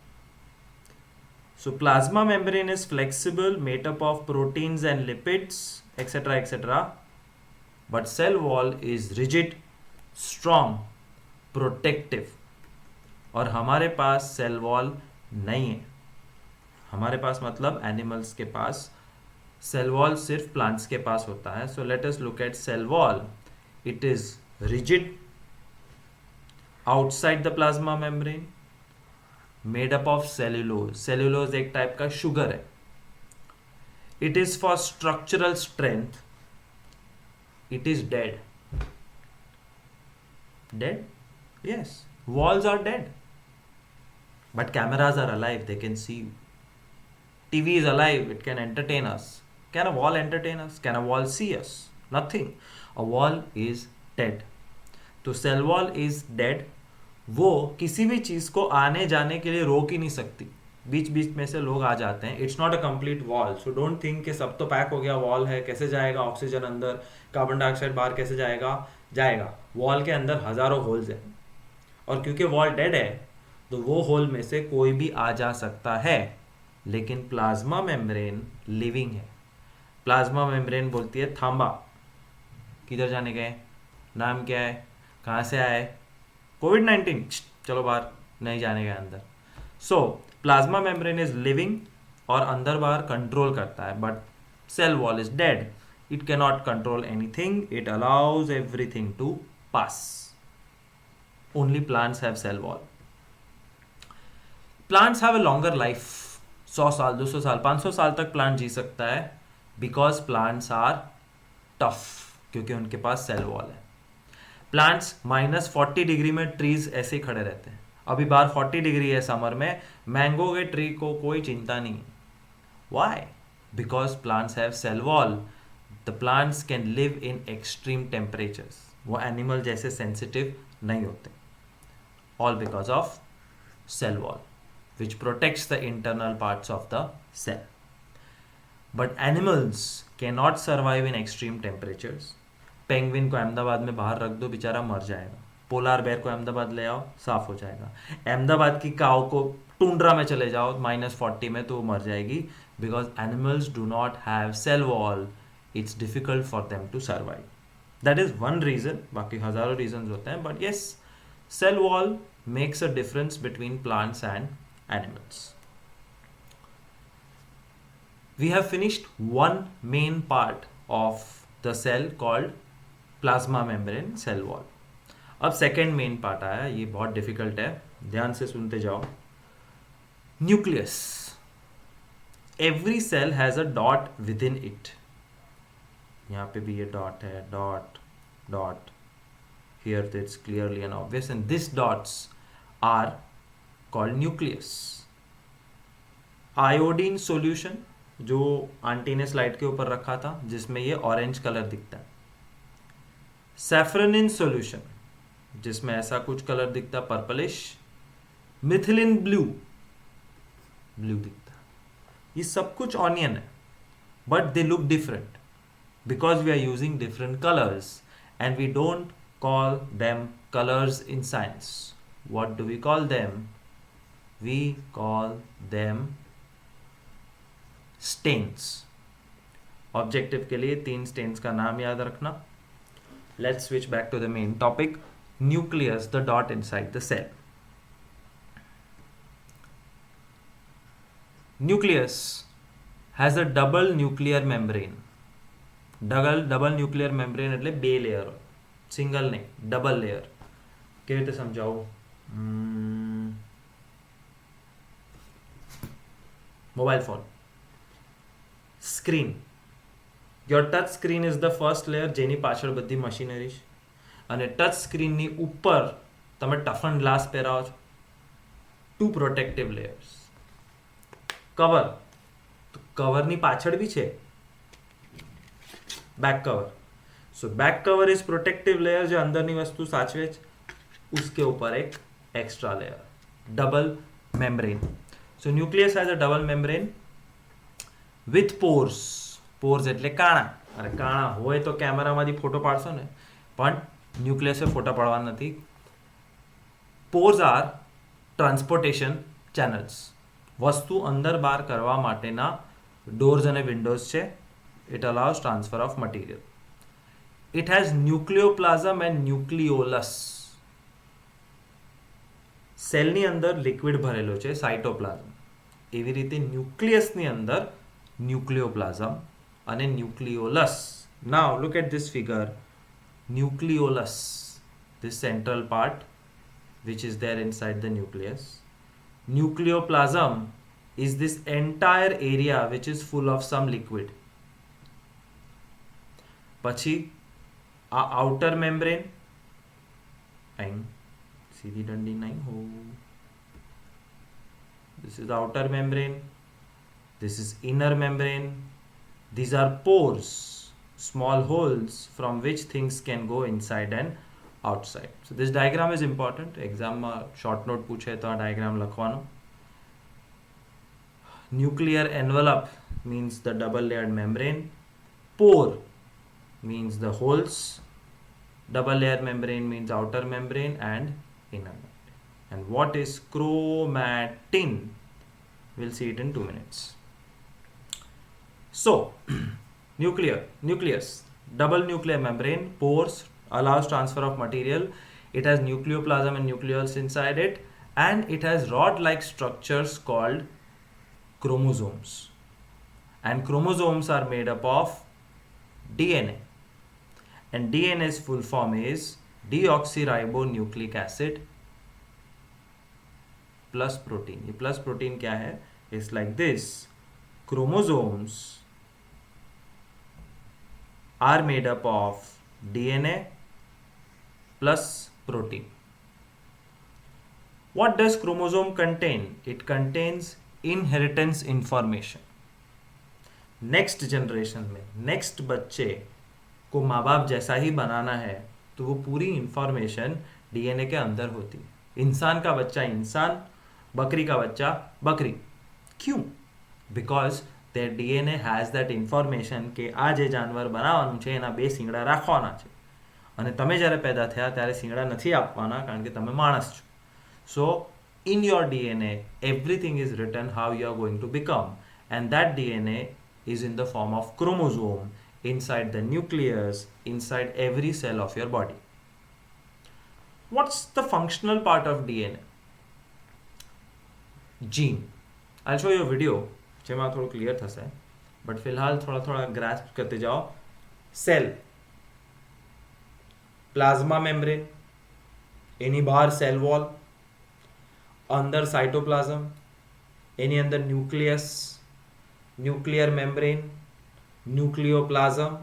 So plasma membrane is flexible, made up of proteins and lipids etcetera etcetera, but cell wall is rigid, strong, protective. और हमारे पास सेल वॉल नहीं है. हमारे पास मतलब एनिमल्स के पास सेल वॉल सिर्फ प्लांट्स के पास होता है. So let us look at cell wall. It is rigid outside the plasma membrane, made up of cellulose. Cellulose एक टाइप का शुगर है. It is for structural strength. It is dead. Dead? Yes. Walls are dead. But cameras are alive. They can see you. TV is alive. It can entertain us. Can a wall entertain us? Can a wall see us? Nothing. A wall is dead. तो cell wall is dead. वो किसी भी चीज को आने जाने के लिए रोक ही नहीं सकती. बीच बीच में से लोग आ जाते हैं. It's not a complete wall, so don't think कि सब तो पैक हो गया, वॉल है, कैसे जाएगा ऑक्सीजन अंदर, कार्बन डाइऑक्साइड बाहर कैसे जाएगा. जाएगा. वॉल के अंदर हजारों होल्स हैं, और क्योंकि वॉल डेड है तो वो होल में से कोई भी आ जा सकता है. लेकिन प्लाज्मा मेम्ब्रेन लिविंग है. प्लाज्मा मेम्ब्रेन बोलती है थांबा, किधर जाने गए, नाम क्या है, कहाँ से आए, कोविड-19, चलो बाहर, नहीं जाने गए अंदर. So plasma membrane is living और अंदर बाहर कंट्रोल करता है, but cell wall is dead. It can not control anything. It allows everything to pass. Only plants have cell wall. Plants have a longer life. 100 साल, 200 साल, 500 साल तक plant जी सकता है, बिकॉज प्लांट्स आर टफ, क्योंकि उनके पास सेल वॉल है. Plants -40 degree में ट्रीज ऐसे ही खड़े रहते हैं. अभी बाहर 40 डिग्री है समर में, मैंगो के ट्री को कोई चिंता नहीं. Why? Because plants have cell wall. The plants can live in extreme temperatures. वो एनिमल जैसे सेंसिटिव नहीं होते. All because of cell wall, which protects the internal parts of the cell. But animals cannot survive in extreme temperatures. Penguin को अहमदाबाद में बाहर रख दो, बेचारा मर जाएगा. पोलार बेयर को अहमदाबाद ले आओ, साफ हो जाएगा. अहमदाबाद की काऊ को टुंड्रा में चले जाओ -40 में, तो वो मर जाएगी. Because animals do not have cell wall, it's difficult for them to survive. That is one reason. बाकी हजारों रीजन होते हैं, but yes, cell wall makes a difference between plants and animals. We have finished one main part of the cell called plasma membrane, cell wall. अब second main part आया, ये बहुत difficult है, ध्यान से सुनते जाओ. Nucleus. Every cell has a dot within it. यहाँ पे भी ये डॉट है, dot dot. Here it's clearly and obvious, and this dots are called nucleus. Iodine solution जो आंटी ने स्लाइड के ऊपर रखा था, जिसमें ये ऑरेंज कलर दिखता है. सैफ्रनिन सॉल्यूशन, जिसमें ऐसा कुछ कलर दिखता है, पर्पलिश. मिथिलिन ब्लू, ब्लू दिखता है. ये सब कुछ ऑनियन है, but they look different because we are using different colours and we don't call them colours in science. What do we call them? We call them stains. Objective के लिए 3 stains का नाम याद रखना. Let's switch back to the main topic. Nucleus, the dot inside the cell. Nucleus has a double nuclear membrane. Double nuclear membrane એટલે 2 layer, single નહીં, double layer. કેવી રીતે સમજાવું? Mobile phone screen. Your touch screen is the first layer, જેની પાછળ બધી machinery છે. અને ટચ સ્ક્રીનની ઉપર તમે ટફન ગ્લાસ પહેરાવો છો. 2 પ્રોટેક્ટિવ લેયર્સ. કવર, તો કવરની પાછળ બી છે back cover. So back cover is protective layer जो अंदर ની વસ્તુ સાચવે છે. उसके ऊपर एक extra layer, double membrane. So nucleus has a double membrane with pores. Porsche એટલે કાણા. અરે કાણા હોય તો કેમેરામાંથી ફોટો પાડશો ને, પણ ન્યુક્લિયસે ફોટા પાડવા નથી. Pores are transportation channels. વસ્તુ અંદર બહાર કરવા માટેના ડોર્સ અને વિન્ડોઝ છે. It allows transfer of material. It has nucleoplasm and nucleolus. સેલની અંદર લિક્વિડ ભરેલો છે, સાઇટોપ્લાઝમ. એવી રીતે ન્યુક્લિયસની અંદર ન્યુક્લિયોપ્લાઝમ અને ન્યુક્લિયોલસ. Now look at this figure. Nucleolus, this central part which is there inside the nucleus. Nucleoplasm is this entire area which is full of some liquid. પછી આ આઉટર મેમ્બ્રેન, સીધી ડંડી નહીં હો. This is the outer membrane. This is inner membrane. These are pores, small holes from which things can go inside and outside. So this diagram is important. Exam માં short note પૂછે તો આ diagram લખવાનો. Nuclear envelope means the double layered membrane. Pore means the holes. Double layer membrane means outer membrane and inner membrane. And what is chromatin? We'll see it in 2 minutes. So nucleus, double nuclear membrane, pores, allows transfer of material. It has nucleoplasm and nucleolus inside it, and it has rod-like structures called chromosomes. And chromosomes are made up of DNA. And DNA's full form is deoxyribonucleic acid plus protein. ये plus protein क्या है? It's like this. Chromosomes are made up of DNA plus protein. What does chromosome contain? It contains inheritance information. Next generation में next बच्चे को माँ बाप जैसा ही बनाना है तो वो पूरी इंफॉर्मेशन डीएनए के अंदर होती है। इंसान का बच्चा इंसान, बकरी का बच्चा बकरी। क्यों? Because their DNA has that information કે આ જે જાનવર બનાવવાનું છે એના બે શિંગડા રાખવાના છે અને તમે જ્યારે પેદા થયા ત્યારે શિંગડા નથી આપવાના કારણ કે તમે માણસ છો. So in your DNA everything is written how you are going to become, and that DNA is in the form of chromosome inside the nucleus, inside every cell of your body. What's the functional part of DNA? Gene. I'll show you a video જેમાં થોડું clear થશે, but ફિલહાલ થોડા થોડા grasp કરતે જાઓ. Cell, plasma membrane, એની બહાર cell wall, અંદર cytoplasm, એની અંદર ન્યુક્લિયસ, ન્યુક્લિયર મેમ્બ્રેન, ન્યુક્લિયોપ્લાઝમ,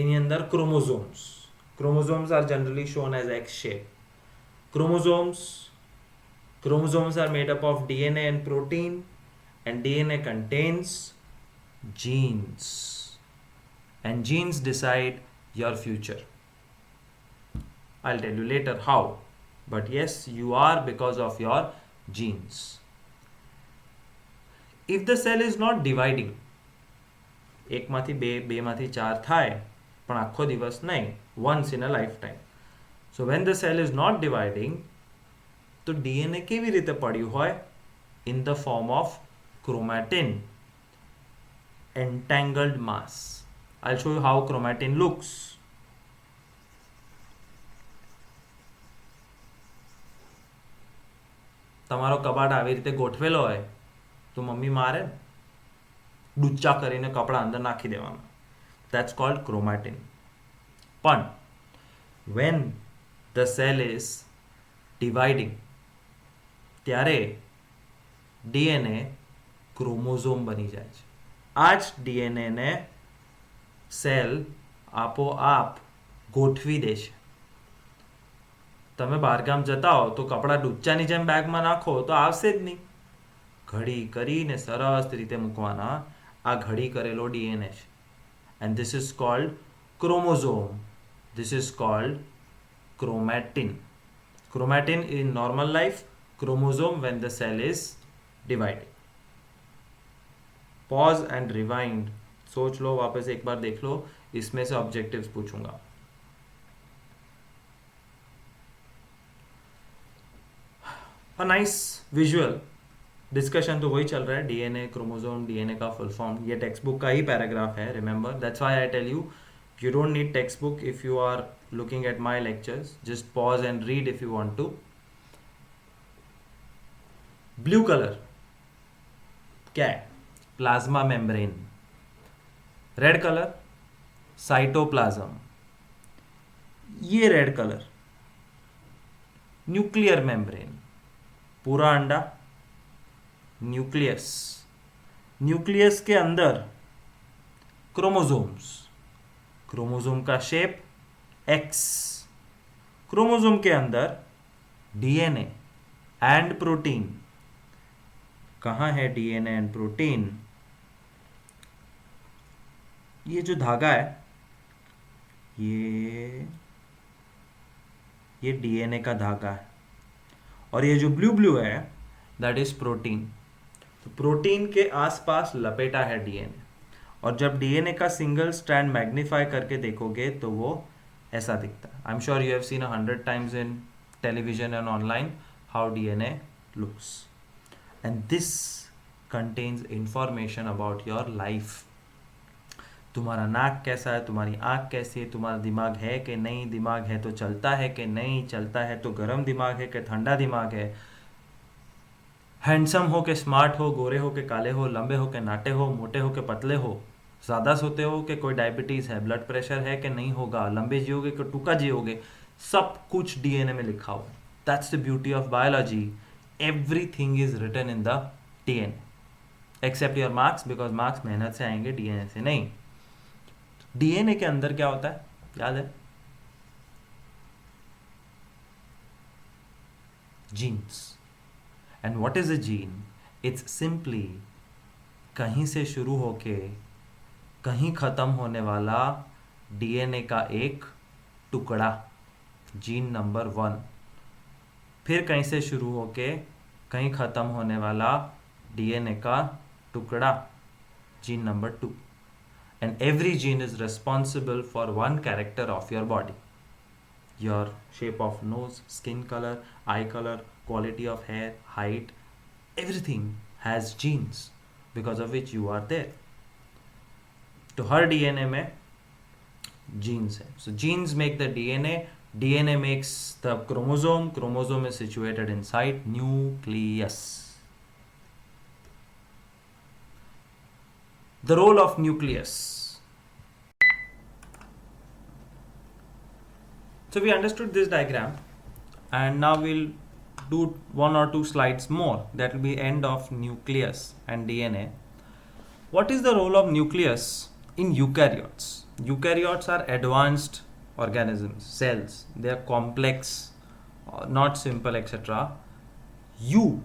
એની અંદર chromosomes. Chromosomes are generally shown as X shape. Chromosomes are made up of DNA and protein, and DNA contains genes, and genes decide your future. I'll tell you later how, but yes, you are because of your genes. If the cell is not dividing, એક માંથી બે, બે માંથી ચાર થાય પણ આખો દિવસ નહીં, once in a lifetime. So when the cell is not dividing, તો DNA કેવી રીતે પડ્યું હોય? In the form of chromatin, entangled mass. I'll show you how chromatin looks. તમારો કબાટ આવી રીતે ગોઠવેલો હોય તો મમ્મી મારે ડૂચા કરીને કપડા અંદર નાખી દેવાના. That's called chromatin. પણ when the cell is dividing, ત્યારે DNA ક્રોમોઝોમ બની જાય છે. આ જ DNA ને સેલ આપોઆપ ગોઠવી દે છે. તમે બહારગામ જતા હો તો કપડા ડૂચાની જેમ બેગમાં નાખો તો આવશે જ નહીં. ઘડી કરીને સરસ રીતે મૂકવાના. આ ઘડી કરેલો DNA છે. And this is called chromosome. This is called chromatin. Chromatin in normal life, chromosome when the cell is dividing. Pause and rewind. सोच लो, वापस एक बार देख लो. इसमें से ऑब्जेक्टिव्स पूछूंगा. A nice visual डिस्कशन तो वही चल रहा है. डीएनए, क्रोमोसोम, डीएनए का फुल फॉर्म. ये टेक्स्ट बुक का ही पैराग्राफ है, remember. That's why I tell you you don't need textbook if you are looking at my lectures. Just pause and read if you want to. Blue color क्या है? Plasma membrane. Red colour cytoplasm. ये red colour nuclear membrane. पूरा अंडा nucleus. Nucleus के अंदर chromosomes. Chromosome का shape x. Chromosome के अंदर डीएनए एंड प्रोटीन. कहाँ है डीएनए एंड प्रोटीन? ये जो धागा है ये डीएनए का धागा है, और ये जो ब्लू ब्लू है दैट इज प्रोटीन. तो प्रोटीन के आसपास लपेटा है डीएनए, और जब डीएनए का सिंगल स्ट्रैंड मैग्नीफाई करके देखोगे तो वो ऐसा दिखता है. I am sure you have seen 100 times in television and online how DNA looks, and this contains information about your life. तुम्हारा नाक कैसा है, तुम्हारी आँख कैसी है, तुम्हारा दिमाग है कि नहीं, दिमाग है तो चलता है कि नहीं, चलता है तो गर्म दिमाग है कि ठंडा दिमाग है, हैंडसम हो के स्मार्ट हो, गोरे हो के काले हो, लंबे हो के नाटे हो, मोटे हो के पतले हो, ज़्यादा सोते हो कि कोई डायबिटीज़ है, ब्लड प्रेशर है कि नहीं होगा, लंबे जियोगे कि टूका जियोगे, सब कुछ डीएनए में लिखा हुआ है. That's the beauty of biology. Everything is written in the DNA except your marks, because marks मेहनत से आएंगे, डीएनए से नहीं. डीएनए के अंदर क्या होता है याद है? Jeans. And what is a gene? It's simply कहीं से शुरू होके कहीं ख़त्म होने वाला डीएनए का एक टुकड़ा, जीन नंबर 1, फिर कहीं से शुरू होके कहीं ख़त्म होने वाला डीएनए का टुकड़ा, gene number 2. And every gene is responsible for one character of your body. Your shape of nose, skin color, eye color, quality of hair, height, everything has genes because of which you are there. तो हर DNA में genes है. So genes make the DNA, DNA makes the chromosome, chromosome is situated inside nucleus. The role of nucleus. So we understood this diagram, and now we'll do 1 or 2 slides more. That will be end of nucleus and DNA. What is the role of nucleus in eukaryotes? Eukaryotes are advanced organisms, cells. They are complex, not simple, etc. U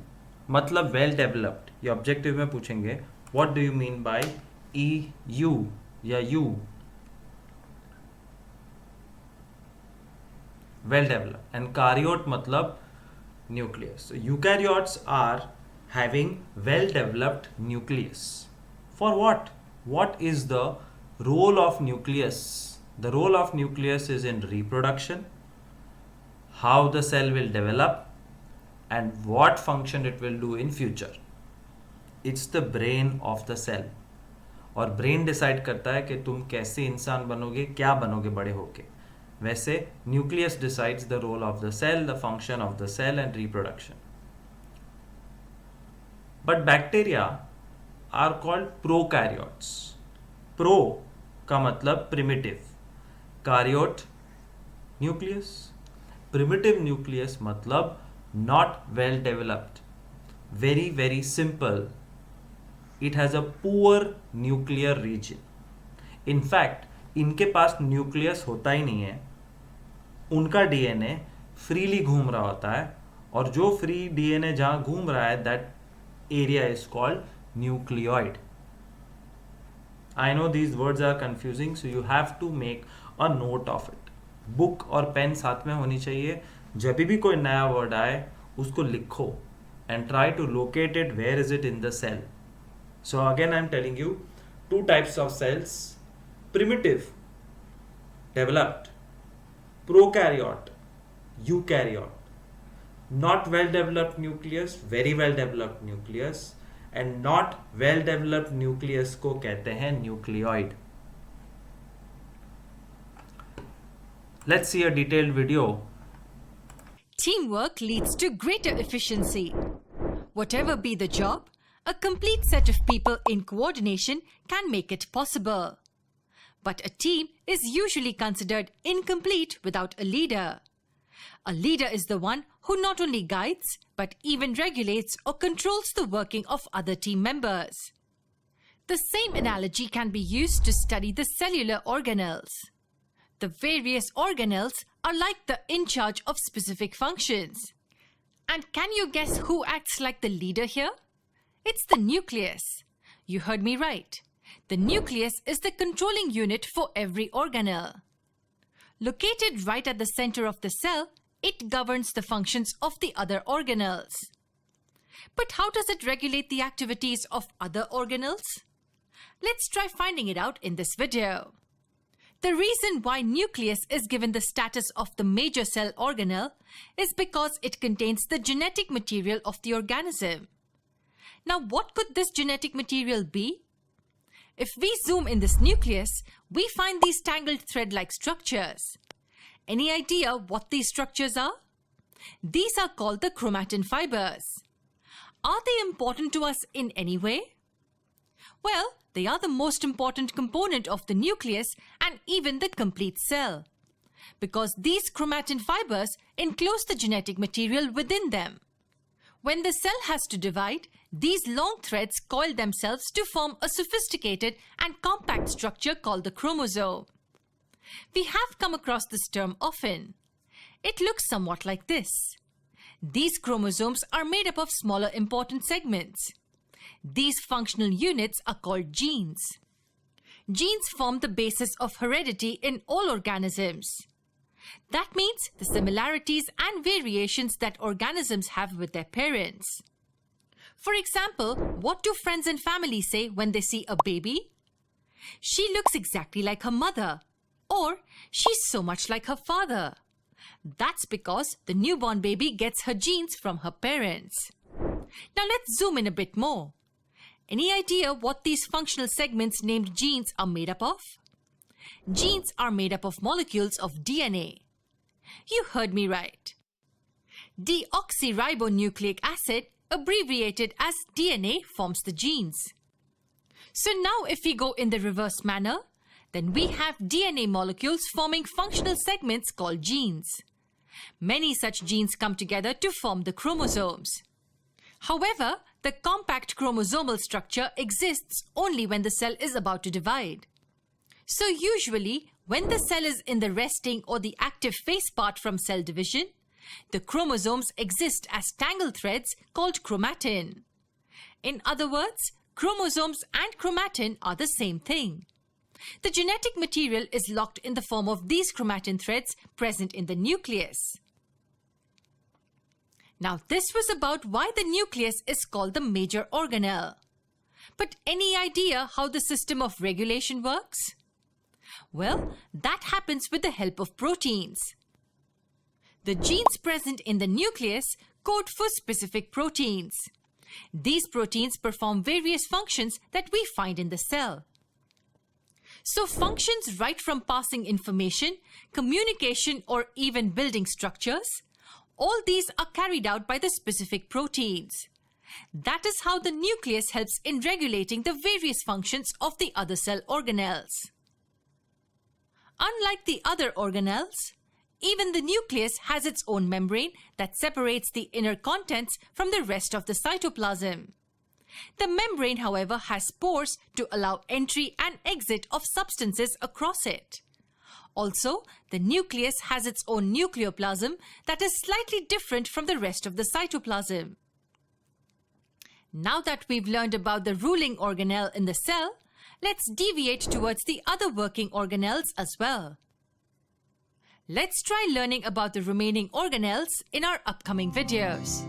मतलब well developed. ये objective में पूछेंगे. What do you mean by EU या U? Well developed. And karyote मतलब nucleus. So eukaryotes are having well developed nucleus. For what? What is the role of nucleus? The role of nucleus is in reproduction, how the cell will develop, and what function it will do in future. It's the brain of the cell. और brain decide करता है कि तुम कैसे इंसान बनोगे, क्या बनोगे बड़े होके. वैसे nucleus decides the role of the cell, the function of the cell and reproduction. But bacteria are called prokaryotes. Pro का मतलब primitive, karyote nucleus. Primitive nucleus मतलब not well developed, very very simple. It has a poor nuclear region. In fact, इनके पास nucleus होता ही नहीं है. उनका DNA freely घूम रहा होता है, और जो फ्री डीएनए जहां घूम रहा है, that area is called nucleoid. I know these words are confusing, so you have to make a note of it. Book और पेन साथ में होनी चाहिए. जब भी कोई नया वर्ड आए उसको लिखो and try to locate it. Where is it in the cell? So again I am telling you 2 types of cells: primitive, developed, prokaryote, eukaryote. Not well developed nucleus, very well developed nucleus, and not well developed nucleus को कहते हैं nucleoid. Let's see a detailed video. Teamwork leads to greater efficiency. Whatever be the job, a complete set of people in coordination can make it possible. But a team is usually considered incomplete without a leader. A leader is the one who not only guides but even regulates or controls the working of other team members. The same analogy can be used to study the cellular organelles. The various organelles are like the in charge of specific functions. And can you guess who acts like the leader here? It's the nucleus. You heard me right. The nucleus is the controlling unit for every organelle. Located right at the center of the cell, it governs the functions of the other organelles. But how does it regulate the activities of other organelles? Let's try finding it out in this video. The reason why nucleus is given the status of the major cell organelle is because it contains the genetic material of the organism. Now, what could this genetic material be? If we zoom in this nucleus, we find these tangled thread-like structures. Any idea what these structures are? These are called the chromatin fibers. Are they important to us in any way? Well, they are the most important component of the nucleus and even the complete cell, because these chromatin fibers enclose the genetic material within them. When the cell has to divide, these long threads coil themselves to form a sophisticated and compact structure called the chromosome. We have come across this term often. It looks somewhat like this. These chromosomes are made up of smaller important segments. These functional units are called genes. Genes form the basis of heredity in all organisms. That means the similarities and variations that organisms have with their parents. For example, what do friends and family say when they see a baby? She looks exactly like her mother, or she's so much like her father. That's because the newborn baby gets her genes from her parents. Now let's zoom in a bit more. Any idea what these functional segments named genes are made up of? Genes are made up of molecules of DNA. You heard me right. Deoxyribonucleic acid, abbreviated as DNA, forms the genes. So now if we go in the reverse manner, then we have DNA molecules forming functional segments called genes. Many such genes come together to form the chromosomes. However, the compact chromosomal structure exists only when the cell is about to divide. So usually, when the cell is in the resting or the active phase part from cell division, the chromosomes exist as tangled threads called chromatin. In other words, chromosomes and chromatin are the same thing. The genetic material is locked in the form of these chromatin threads present in the nucleus. Now this was about why the nucleus is called the major organelle. But any idea how the system of regulation works? Well, that happens with the help of proteins. The genes present in the nucleus code for specific proteins. These proteins perform various functions that we find in the cell. So functions right from passing information, communication, or even building structures, all these are carried out by the specific proteins. That is how the nucleus helps in regulating the various functions of the other cell organelles. Unlike the other organelles, even the nucleus has its own membrane that separates the inner contents from the rest of the cytoplasm. The membrane, however, has pores to allow entry and exit of substances across it. Also, the nucleus has its own nucleoplasm that is slightly different from the rest of the cytoplasm. Now that we've learned about the ruling organelle in the cell, let's deviate towards the other working organelles as well. Let's try learning about the remaining organelles in our upcoming videos.